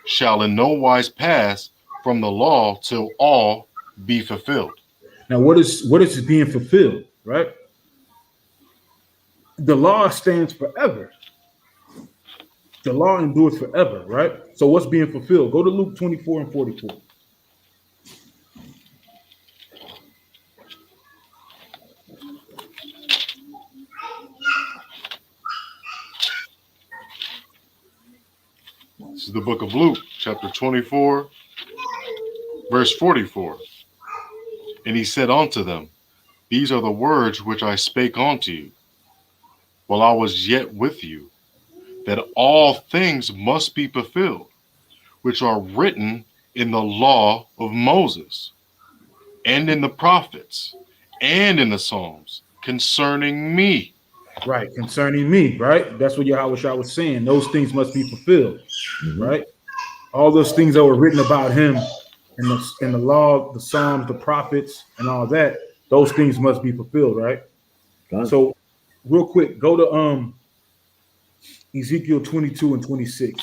C: shall in no wise pass from the law till all be fulfilled.
B: Now, what is being fulfilled, right? The law stands forever. The law endures forever, right? So what's being fulfilled? Go to Luke 24 and 44.
C: This is the book of Luke, chapter 24, verse 44. And he said unto them, these are the words which I spake unto you while I was yet with you, that all things must be fulfilled, which are written in the law of Moses, and in the prophets, and in the Psalms, concerning me.
B: Right, concerning me, right? That's what Yahweh was saying. Those things must be fulfilled, right? All those things that were written about him in the law, the Psalms, the prophets, and all that, those things must be fulfilled, right? So real quick, go to Ezekiel 22 and 26.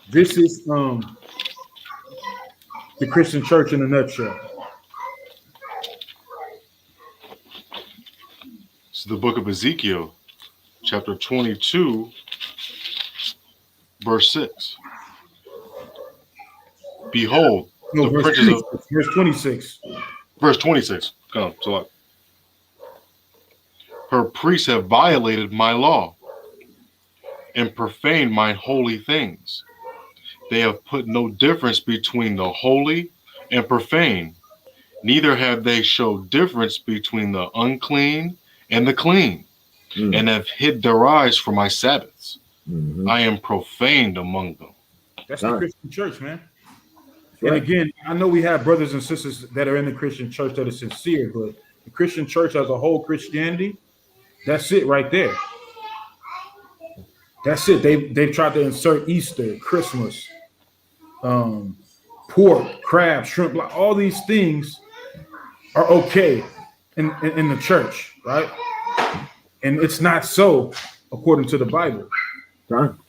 B: This is the Christian church in a nutshell.
C: This is the book of Ezekiel, chapter 22, verse 6. Behold,
B: No,
C: the princes of
B: verse 26.
C: verse 26. Come on, so what? Her priests have violated my law and profaned my holy things. They have put no difference between the holy and profane, neither have they showed difference between the unclean and the clean, and have hid their eyes from my Sabbaths. I am profaned among them.
B: That's the Christian church, man.
A: Right.
B: And again, I know we have brothers and sisters that are in the Christian church that are sincere, but the Christian church as a whole, Christianity, that's it right there. That's it. They've tried to insert Easter, Christmas, pork, crab, shrimp, like all these things are okay in the church, right? And it's not so according to the Bible.
A: Con.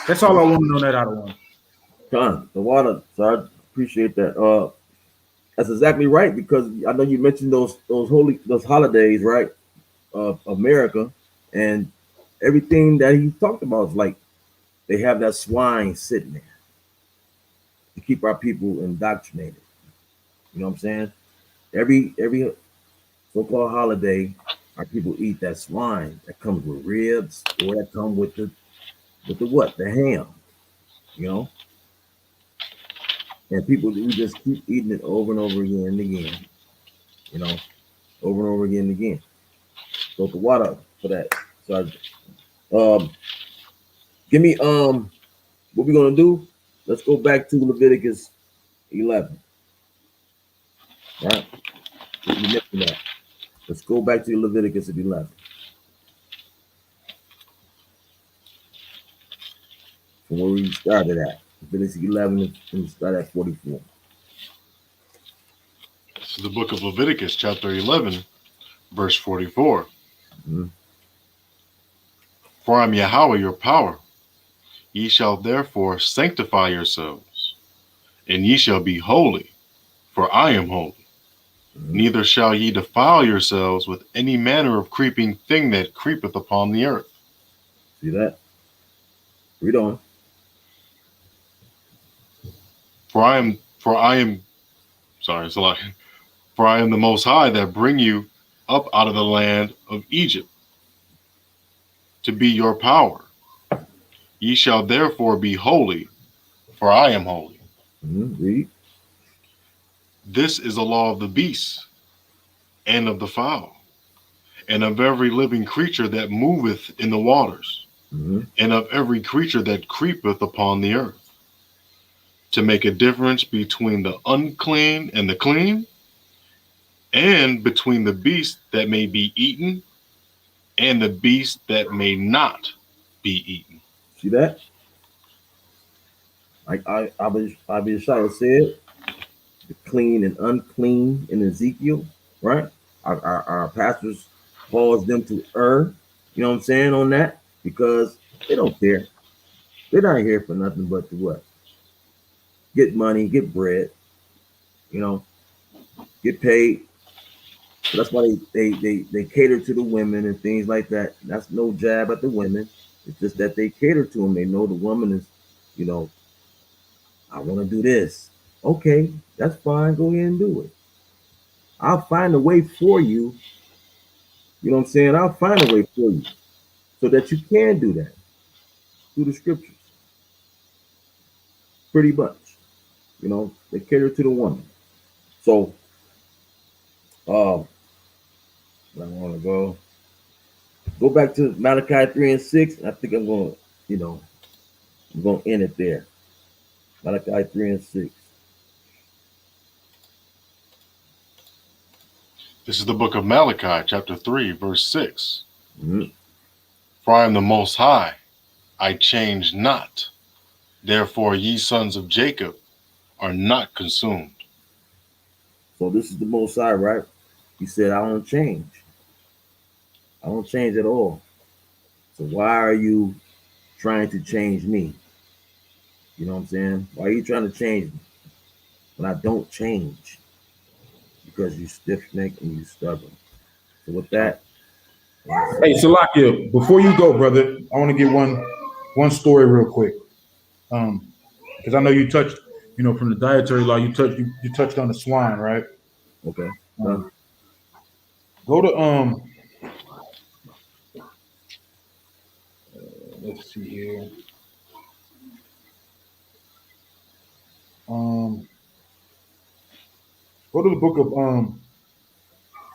B: That's all I want to know that out of one.
A: Con, the water. So I appreciate that. That's exactly right, because I know you mentioned those holidays, right? Of America, and everything that he talked about is like they have that swine sitting there to keep our people indoctrinated. You know what I'm saying? Every so-called holiday, our people eat that swine that comes with ribs, or that come with the what? The ham. You know? And people, we just keep eating it over and over again and again. You know, over and over again and again. So the water for that. So give me what we're gonna do? Let's go back to Leviticus 11. Right? You mentioned that. Let's go back to Leviticus 11. From where we started at. Leviticus 11 and we start at 44.
C: This is the book of Leviticus, chapter 11, verse 44. For I am Yahweh your power. Ye shall therefore sanctify yourselves, and ye shall be holy, for I am holy. Neither shall ye defile yourselves with any manner of creeping thing that creepeth upon the earth.
A: See that? Read on.
C: For I am sorry, it's a lot. For I am the Most High that bring you up out of the land of Egypt to be your power. Ye shall therefore be holy, for I am holy.
A: Read.
C: This is the law of the beasts and of the fowl, and of every living creature that moveth in the waters, and of every creature that creepeth upon the earth, to make a difference between the unclean and the clean, and between the beast that may be eaten and the beast that may not be eaten.
A: See that? Like Abishai said, the clean and unclean in Ezekiel, right? Our pastors cause them to err, you know what I'm saying, on that, because they don't care. They're not here for nothing but to what? Get money, get bread, you know, get paid. So that's why they cater to the women and things like that. That's no jab at the women. It's just that they cater to them. They know the woman is, you know, I want to do this. Okay, that's fine. Go ahead and do it. I'll find a way for you. You know what I'm saying? I'll find a way for you so that you can do that through the scriptures. Pretty much. You know, they cater to the woman. So, I want to go back to Malachi 3 and 6. I think I'm going to, I'm going to end it there. Malachi 3 and 6.
C: This is the book of Malachi, chapter 3, verse 6.
A: Mm-hmm.
C: For I am the Most High, I change not. Therefore, ye sons of Jacob are not consumed.
A: So this is the Most High, right? He said, I don't change. I don't change at all. So why are you trying to change me? You know what I'm saying? Why are you trying to change me when I don't change? Because you stiff-necked and you stubborn. So with that.
B: Hey, Salakia, before you go, brother, I want to get one story real quick. Because I know you touched, from the dietary law, you touched on the swine, right?
A: Okay.
B: Go to let's see here. Go to the book of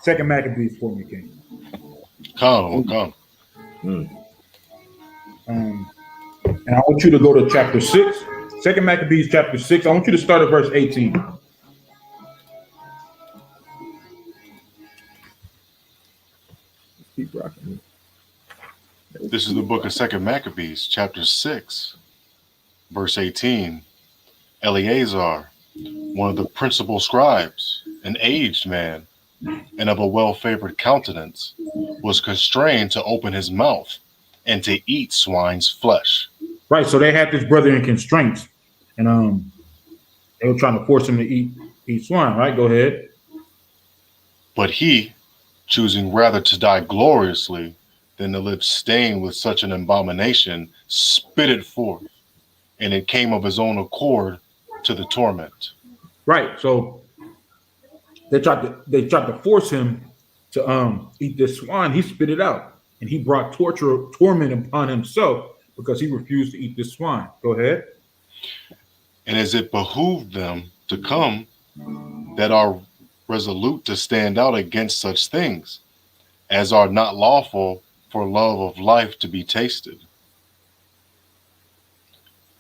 B: Second Maccabees for me, King.
C: Come.
B: And I want you to go to chapter 6. Second Maccabees chapter 6. I want you to start at verse 18.
A: Keep rocking.
C: This is the book of Second Maccabees, chapter 6, verse 18. Eleazar, one of the principal scribes, an aged man, and of a well-favored countenance, was constrained to open his mouth and to eat swine's flesh.
B: Right, so they had this brother in constraints, and they were trying to force him to eat swine. Right, go ahead.
C: But he, choosing rather to die gloriously than to live stained with such an abomination, spit it forth, and it came of his own accord to the torment.
B: Right, so they tried to force him to eat this swine. He spit it out, and he brought torment upon himself because he refused to eat this swine. Go ahead.
C: And as it behooved them to come that are resolute to stand out against such things as are not lawful for love of life to be tasted.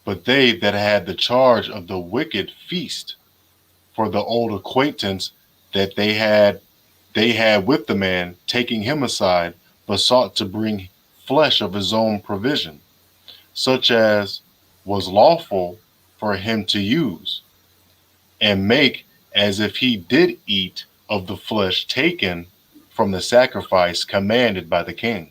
C: But they that had the charge of the wicked feast, for the old acquaintance that they had with the man, taking him aside, besought to bring flesh of his own provision, such as was lawful for him to use, and make as if he did eat of the flesh taken from the sacrifice commanded by the king.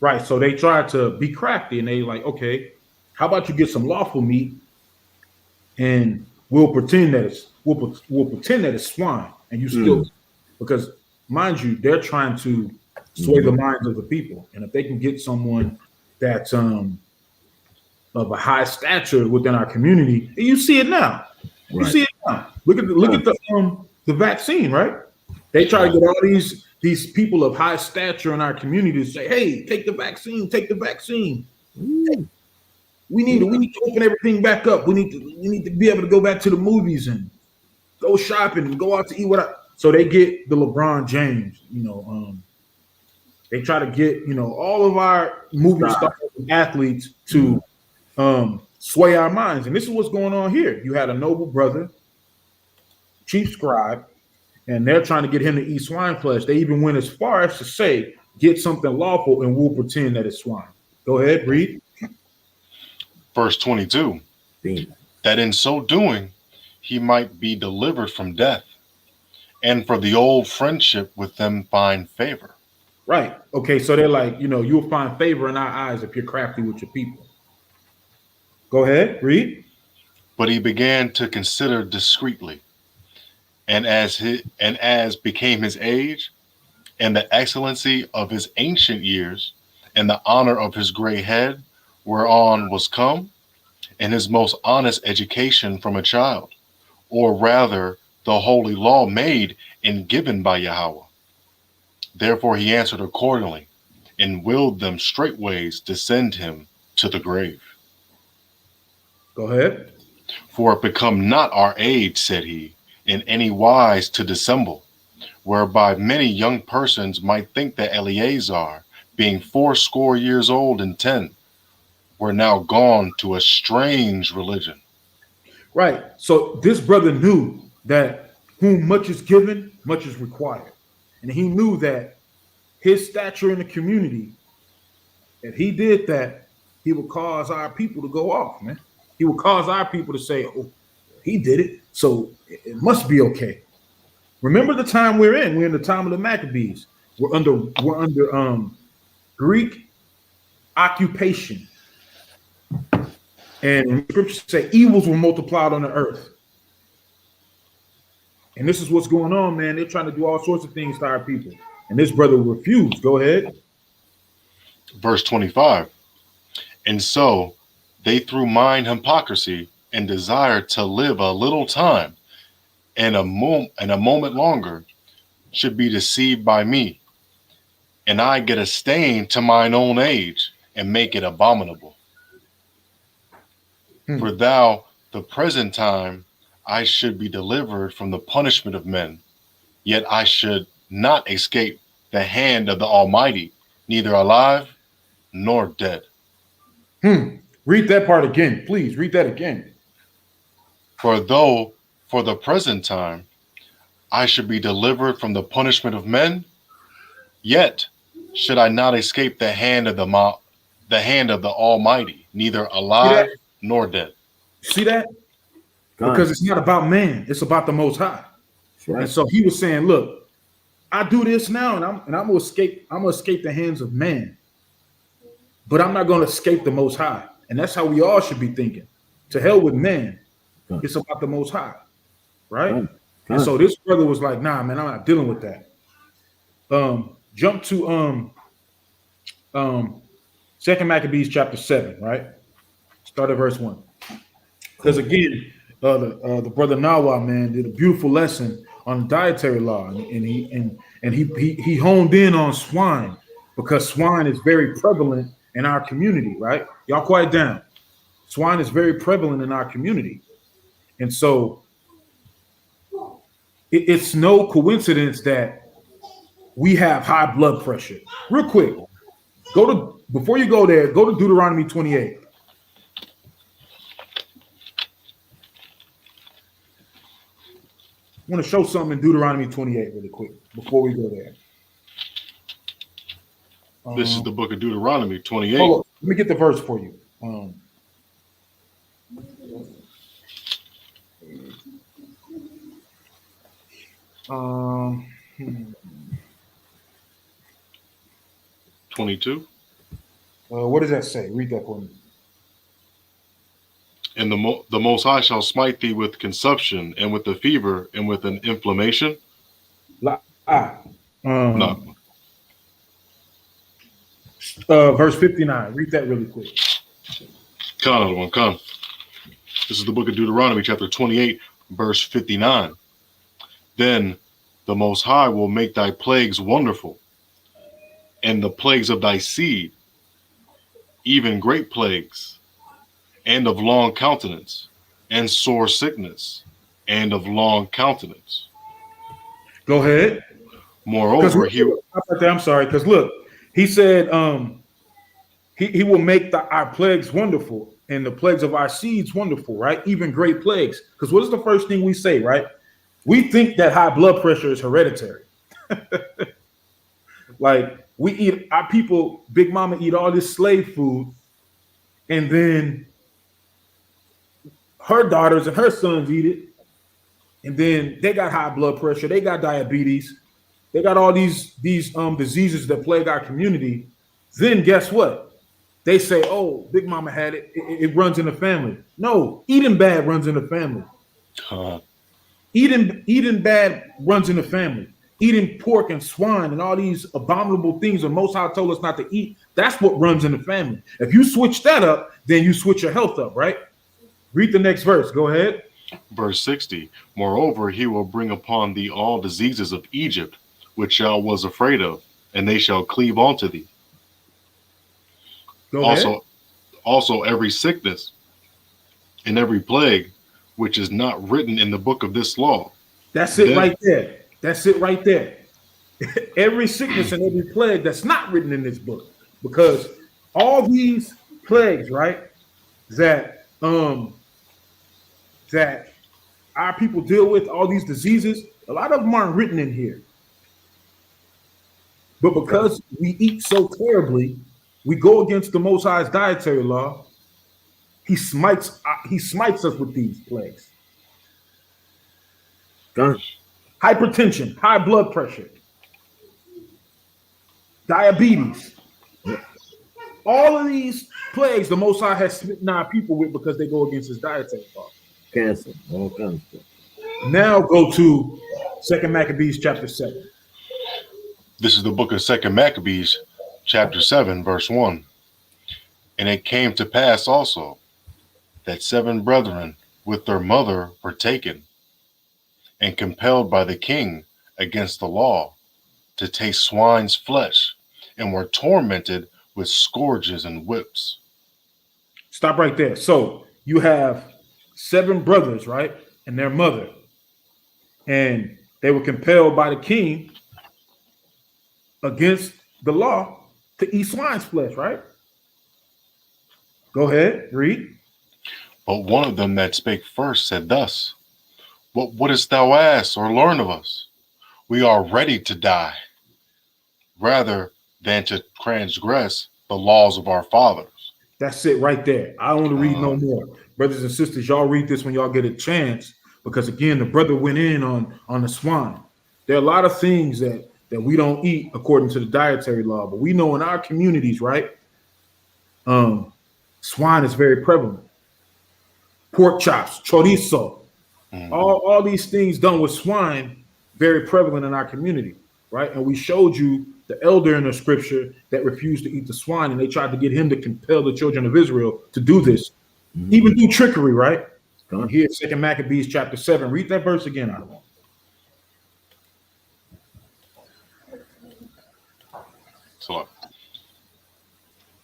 B: Right, so they tried to be crafty, and they like, okay, how about you get some lawful meat, and we'll pretend that it's swine, and you still because mind you, they're trying to sway the minds of the people, and if they can get someone that's of a high stature within our community, and you see it now. You see it now. Look at the vaccine, right? They try to get all these people of high stature in our community to say, "Hey, take the vaccine, take the vaccine." We need to open everything back up. We need to be able to go back to the movies and go shopping and go out to eat. So they get the LeBron James, they try to get all of our movie stars and athletes to sway our minds, and this is what's going on here. You had a noble brother, chief scribe, and they're trying to get him to eat swine flesh. They even went as far as to say, "Get something lawful, and we'll pretend that it's swine." Go ahead, read.
C: Verse 22, that in so doing, he might be delivered from death, and for the old friendship with them find favor.
B: Right. Okay, so they're like, you'll find favor in our eyes if you're crafty with your people. Go ahead, read.
C: But he began to consider discreetly, and as became his age, and the excellency of his ancient years, and the honor of his gray head, whereon was come, and his most honest education from a child, or rather the holy law made and given by Yahweh. Therefore he answered accordingly, and willed them straightways to send him to the grave.
B: Go ahead.
C: For it become not our age, said he, in any wise to dissemble, whereby many young persons might think that Eleazar, being 80 years old and 10, were now gone to a strange religion.
B: Right. So this brother knew that whom much is given, much is required. And he knew that his stature in the community, if he did that, he would cause our people to go off, man. He would cause our people to say, "Oh, he did it, so it must be okay." Remember the time we're in. We're in the time of the Maccabees. We're under Greek occupation. And scriptures say evils were multiplied on the earth. And this is what's going on, man. They're trying to do all sorts of things to our people. And this brother refused. Go ahead.
C: Verse 25. And so they through mind hypocrisy and desire to live a little time and a moment longer should be deceived by me. And I get a stain to mine own age and make it abominable. For thou, the present time, I should be delivered from the punishment of men, yet I should not escape the hand of the Almighty, neither alive nor dead.
B: Read that part again, please. Read that again.
C: For though for the present time I should be delivered from the punishment of men, yet should I not escape the hand of the Almighty, neither alive nor dead.
B: See that? Because it's not about man, it's about the Most High. Right. And so he was saying, look, I do this now, and I'm gonna escape. I'm gonna escape the hands of man, but I'm not gonna escape the Most High. And that's how we all should be thinking. To hell with man. It's about the Most High, right? And so this brother was like, nah, man, I'm not dealing with that. Jump to 2 Maccabees chapter 7, right? Start at verse 1. Because again, the brother Nawa, man, did a beautiful lesson on dietary law, and he honed in on swine, because swine is very prevalent in our community, right? Y'all quiet down. Swine is very prevalent in our community. And so it's no coincidence that we have high blood pressure. Real quick, before you go there, go to Deuteronomy 28. I want to show something in Deuteronomy 28 really quick before we go there.
C: This is the book of Deuteronomy 28.
B: Hold on. Let me get the verse for you.
C: 22.
B: What does that say? Read that for me.
C: And the Most High shall smite thee with consumption, and with the fever, and with an inflammation.
B: No. Verse 59. Read that really quick.
C: Come. This is the book of Deuteronomy, chapter 28, verse 59. Then the Most High will make thy plagues wonderful, and the plagues of thy seed, even great plagues, and of long countenance, and sore sickness, and of long countenance.
B: Go ahead.
C: Moreover,
B: I'm sorry, because look, he said he will make our plagues wonderful, and the plagues of our seeds wonderful, right? Even great plagues. Because what is the first thing we say, right? We think that high blood pressure is hereditary. Like, we eat, our people, Big Mama eat all this slave food, and then her daughters and her sons eat it, and then they got high blood pressure, they got diabetes, they got all these diseases that plague our community. Then guess what? They say, oh, Big Mama had it, it runs in the family. No, eating bad runs in the family. Eating bad runs in the family. Eating pork and swine and all these abominable things that Most High told us not to eat, that's what runs in the family. If you switch that up, then you switch your health up, right? Read the next verse. Go ahead.
C: Verse 60. Moreover, he will bring upon thee all diseases of Egypt, which thou was afraid of, and they shall cleave unto thee.
B: Go ahead.
C: Also every sickness and every plague, which is not written in the book of this law.
B: That's it right there. That's it right there. Every sickness and every plague that's not written in this book, because all these plagues, right, that our people deal with, all these diseases, a lot of them aren't written in here. But because we eat so terribly, we go against the Most High's dietary law. He smites us with these plagues. Hypertension, high blood pressure, diabetes. All of these plagues the Most High has smitten our people with because they go against his dietary law.
A: Cancer, all kinds of stuff.
B: Now go to 2 Maccabees chapter 7.
C: This is the book of 2 Maccabees chapter 7, verse 1. And it came to pass also that 7 brethren with their mother were taken and compelled by the king against the law to taste swine's flesh, and were tormented with scourges and whips.
B: Stop right there. So you have 7 brothers, right? and their mother. And they were compelled by the king against the law to eat swine's flesh, right? Go ahead, read.
C: But one of them that spake first said thus, what wouldest thou ask or learn of us? We are ready to die, rather than to transgress the laws of our fathers.
B: That's it right there. I don't want to read no more. Brothers and sisters, y'all read this when y'all get a chance, because again, the brother went in on the swine. There are a lot of things that we don't eat according to the dietary law, but we know in our communities, right? Swine is very prevalent. Pork chops, chorizo, all these things done with swine, very prevalent in our community, right? And we showed you the elder in the scripture that refused to eat the swine, and they tried to get him to compel the children of Israel to do this, even through trickery, right? Here, 2 Maccabees chapter 7. Read that verse again, I want.
C: So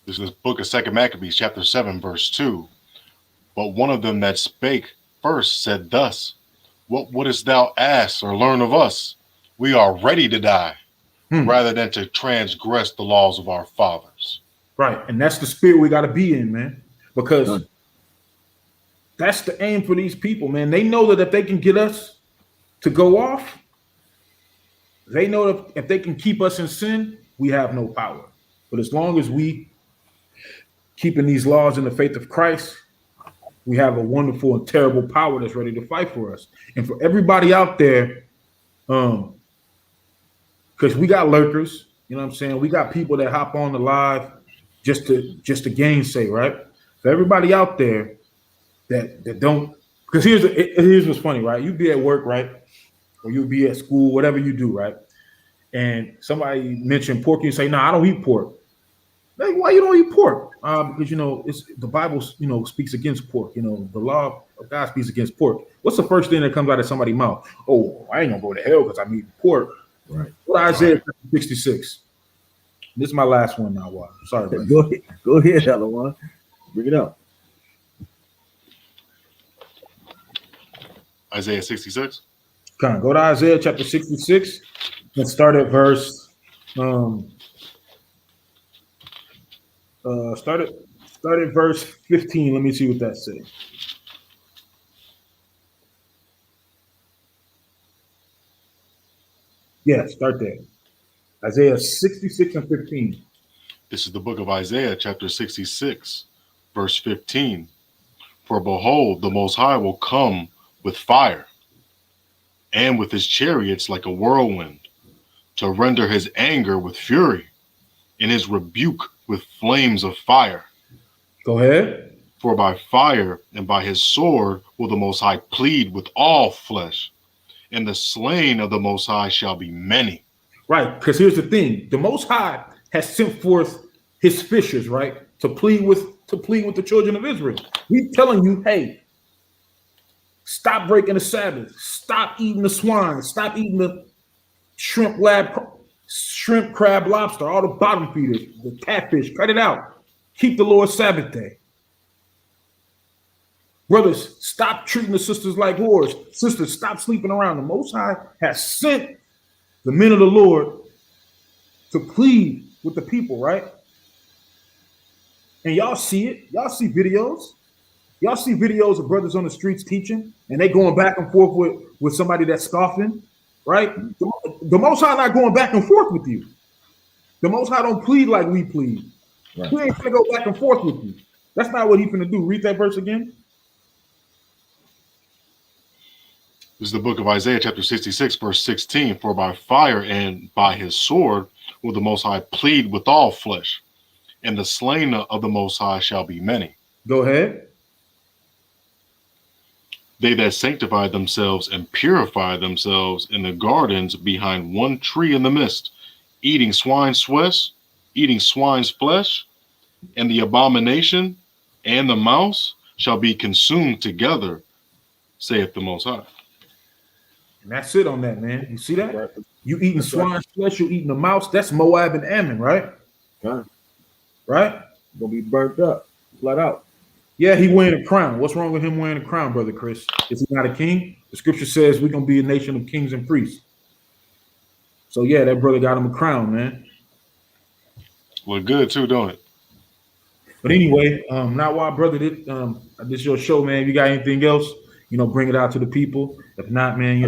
C: this is the book of 2 Maccabees chapter 7, verse 2. But one of them that spake first said thus, what wouldest thou ask or learn of us? We are ready to die, rather than to transgress the laws of our fathers.
B: Right. And that's the spirit we got to be in, man, because that's the aim for these people, man. They know that if they can get us to go off, they know that if they can keep us in sin, we have no power. But as long as we keeping these laws in the faith of Christ, we have a wonderful and terrible power that's ready to fight for us. And for everybody out there, because we got lurkers, you know what I'm saying? We got people that hop on the live just to gainsay, right? For everybody out there that don't, because here's what's funny, right? You be at work, right? Or you be at school, whatever you do, right? And somebody mentioned pork, you say, no, I don't eat pork. Like, why you don't eat pork? Because, you know, it's the Bible, you know, speaks against pork. You know, the law of God speaks against pork. What's the first thing that comes out of somebody's mouth? Oh, I ain't gonna go to hell because I'm eating pork.
A: Right.
B: What Isaiah 66. This is my last one now. Wow. Sorry, buddy.
A: Go ahead, Elawan. Bring it up.
C: Isaiah 66.
B: Come on, go to Isaiah chapter 66 and start at verse. Start at verse 15. Let me see what that says. Yeah, start there. Isaiah 66 and 15.
C: This is the book of Isaiah, chapter 66, verse 15. For behold, the Most High will come with fire, and with his chariots like a whirlwind, to render his anger with fury, and his rebuke with flames of fire.
B: Go ahead.
C: For by fire and by his sword will the Most High plead with all flesh, and the slain of the Most High shall be many.
B: Right, because here's the thing: the Most High has sent forth his fishers, right, to plead with the children of Israel. He's telling you, hey, stop breaking the Sabbath, stop eating the swine, stop eating the shrimp, crab, lobster, all the bottom feeders, the catfish, cut it out. Keep the Lord's Sabbath day. Brothers, stop treating the sisters like whores. Sisters, stop sleeping around. The Most High has sent the men of the Lord to plead with the people, right? And y'all see it. Y'all see videos. Y'all see videos of brothers on the streets teaching, and they going back and forth with somebody that's scoffing, right? The Most High not going back and forth with you. The Most High don't plead like we plead. Right. He ain't gonna go back and forth with you. That's not what he's gonna do. Read that verse again.
C: This is the book of Isaiah, chapter 66, verse 16. For by fire and by his sword will the Most High plead with all flesh, and the slain of the Most High shall be many.
B: Go ahead.
C: They that sanctify themselves and purify themselves in the gardens behind one tree in the midst, eating swine's flesh, and the abomination and the mouse shall be consumed together, saith the Most High.
B: And that's it on that, man. You see that? Right. You eating swine's flesh, you eating the mouse. That's Moab and Ammon, right?
A: Okay.
B: Right?
A: Gonna be burnt up, flat out.
B: Yeah, he wearing a crown. What's wrong with him wearing a crown, brother Chris? Is he not a king? The scripture says we're gonna be a nation of kings and priests. So yeah, that brother got him a crown, man.
C: Look good too, don't it?
B: But anyway, not why, brother. This your show, man. You got anything else? Bring it out to the people. If not, man,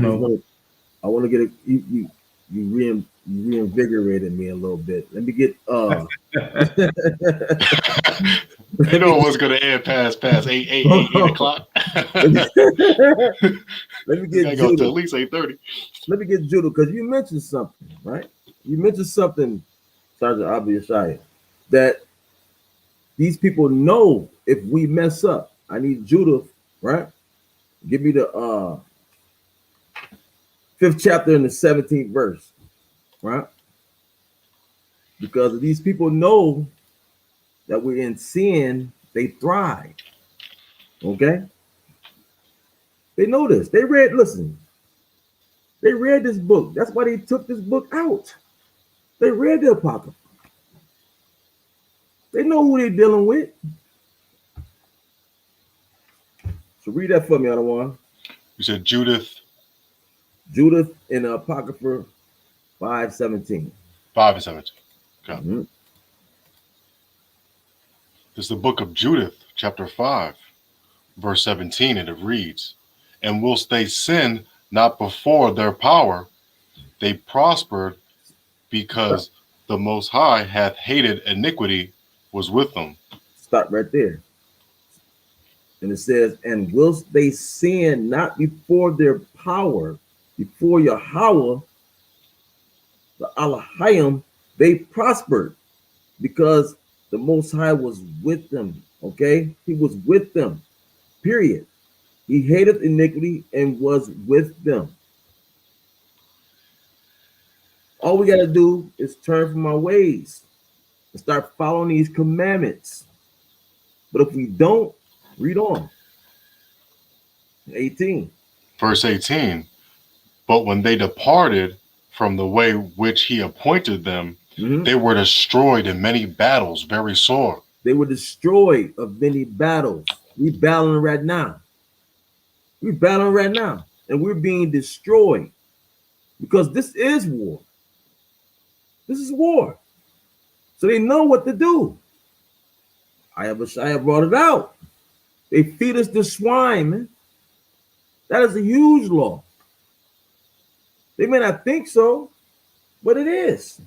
A: I want to get you reinvigorated me a little bit. Let me get
C: They know what's gonna end past 8 o'clock.
A: let me
C: I
A: get
C: go to
A: Judah.
C: at least 8:30.
A: Let me get Judah, because you mentioned something, right? You mentioned something, Sergeant Abiyashaya, that these people know if we mess up. I need Judah, right? Give me the 5th chapter and the 17th verse, right? Because these people know that we're in sin, they thrive. Okay? They know this. They read this book. That's why they took this book out. They read the Apocrypha. They know who they're dealing with. So read that for me, Adawan.
C: You said Judith
A: in the Apocrypha 5:17.
C: 5 and 17. Okay.
A: Mm-hmm.
C: This is the book of Judith, chapter 5, verse 17, and it reads, "And whilst they sinned not before their power, they prospered, because the Most High hath hated iniquity was with them."
A: Stop right there. And it says, and whilst they sin not before their power, before Yahweh, the Elohim, they prospered, because the Most High was with them. Okay? He was with them. Period. He hated iniquity and was with them. All we got to do is turn from our ways and start following these commandments. But if we don't, read on. 18.
C: Verse 18, "But when they departed from the way which he appointed them, they were destroyed in many battles, very sore."
A: They were destroyed of many battles. We battling right now. We're battling right now. And we're being destroyed. Because this is war. This is war. So they know what to do. I have brought it out. They feed us the swine, man. That is a huge law. They may not think so, but it is.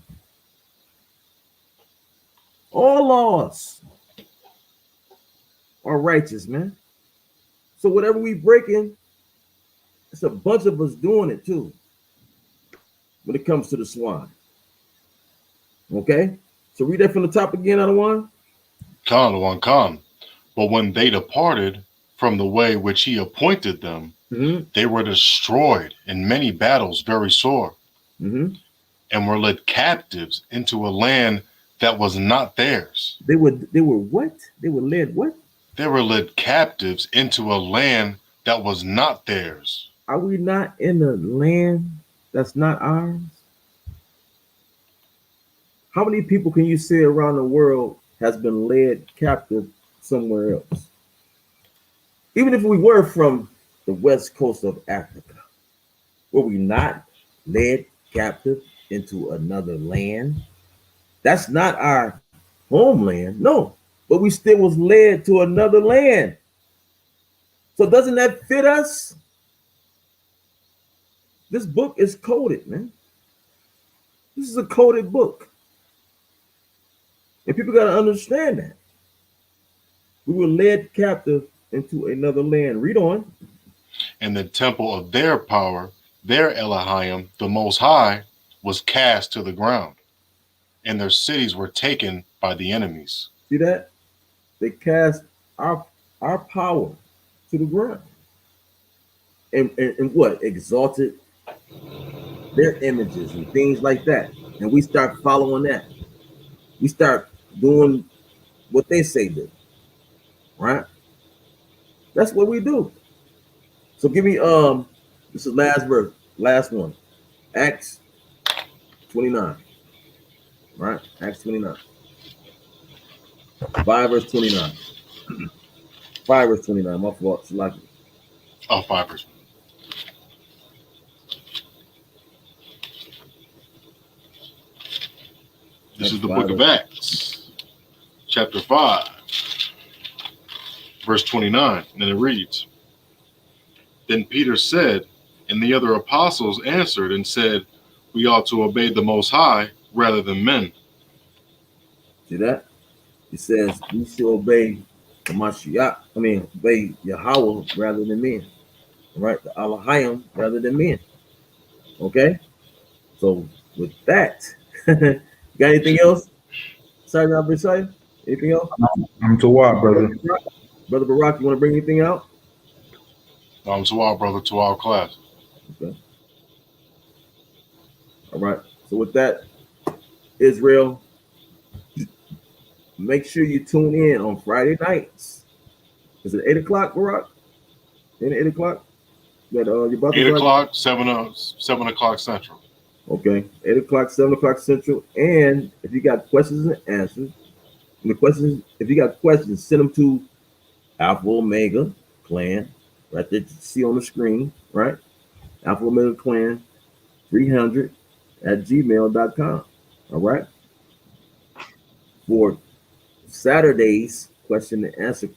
A: All laws are righteous, man. So whatever we breaking, it's a bunch of us doing it too. When it comes to the swine. Okay? So read that from the top again, Adawan.
C: Khan. "But when they departed from the way which he appointed them, they were destroyed in many battles, very sore, and were led captives into a land that was not theirs."
A: They were what? They were led what?
C: They were led captives into a land that was not theirs.
A: Are we not in a land that's not ours? How many people can you say around the world has been led captive somewhere else? Even if we were from the west coast of Africa, were we not led captive into another land? That's not our homeland, no, but we still was led to another land. So doesn't that fit us? This book is coded, man. This is a coded book. And people got to understand that. We were led captive into another land. Read on.
C: "And the temple of their power, their Elohim, the Most High, was cast to the ground, and their cities were taken by the enemies."
A: See that? They cast our power to the ground. And what? Exalted their images and things like that. And we start following that. We start doing what they say do. Right? That's what we do. So give me this is last verse, last one. Acts 29. Right? Acts 29. 5 verse 29. 5 verse 29. My fault. Salaki.
C: Oh, 5 verse. This is the book of Acts, chapter 5, verse 29, and it reads, Then Peter said, and the other apostles answered and said, We ought to obey the Most High rather than men.
A: See that? It says we should obey the Mashiach. Obey Yahweh rather than men. Right? The Elohim rather than men. Okay? So with that, you got anything else? Sorry, Rabbi Shai? Anything else?
B: I'm to what, brother?
A: Brother Barak, you want to bring anything out?
C: To our brother, to our class.
A: Okay. All right. So with that, Israel, make sure you tune in on Friday nights. Is it 8 o'clock, Barak? 8 o'clock? That your brother
C: 8 o'clock, 7 o'clock Central.
A: Okay. 8 o'clock, 7 o'clock Central. And if you got questions and answers, if you got questions, send them to Alpha Omega Clan, right there you see on the screen, right? Alpha Omega Clan 300 at gmail.com. All right. For Saturday's question and answer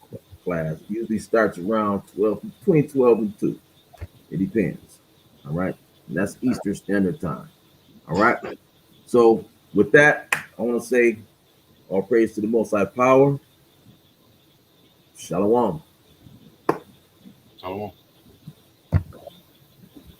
A: class, usually starts around between 12 and 2. It depends. All right. And that's Eastern Standard Time. All right. So with that, I want to say all praise to the Most High Power. Shalom.
C: Shalom.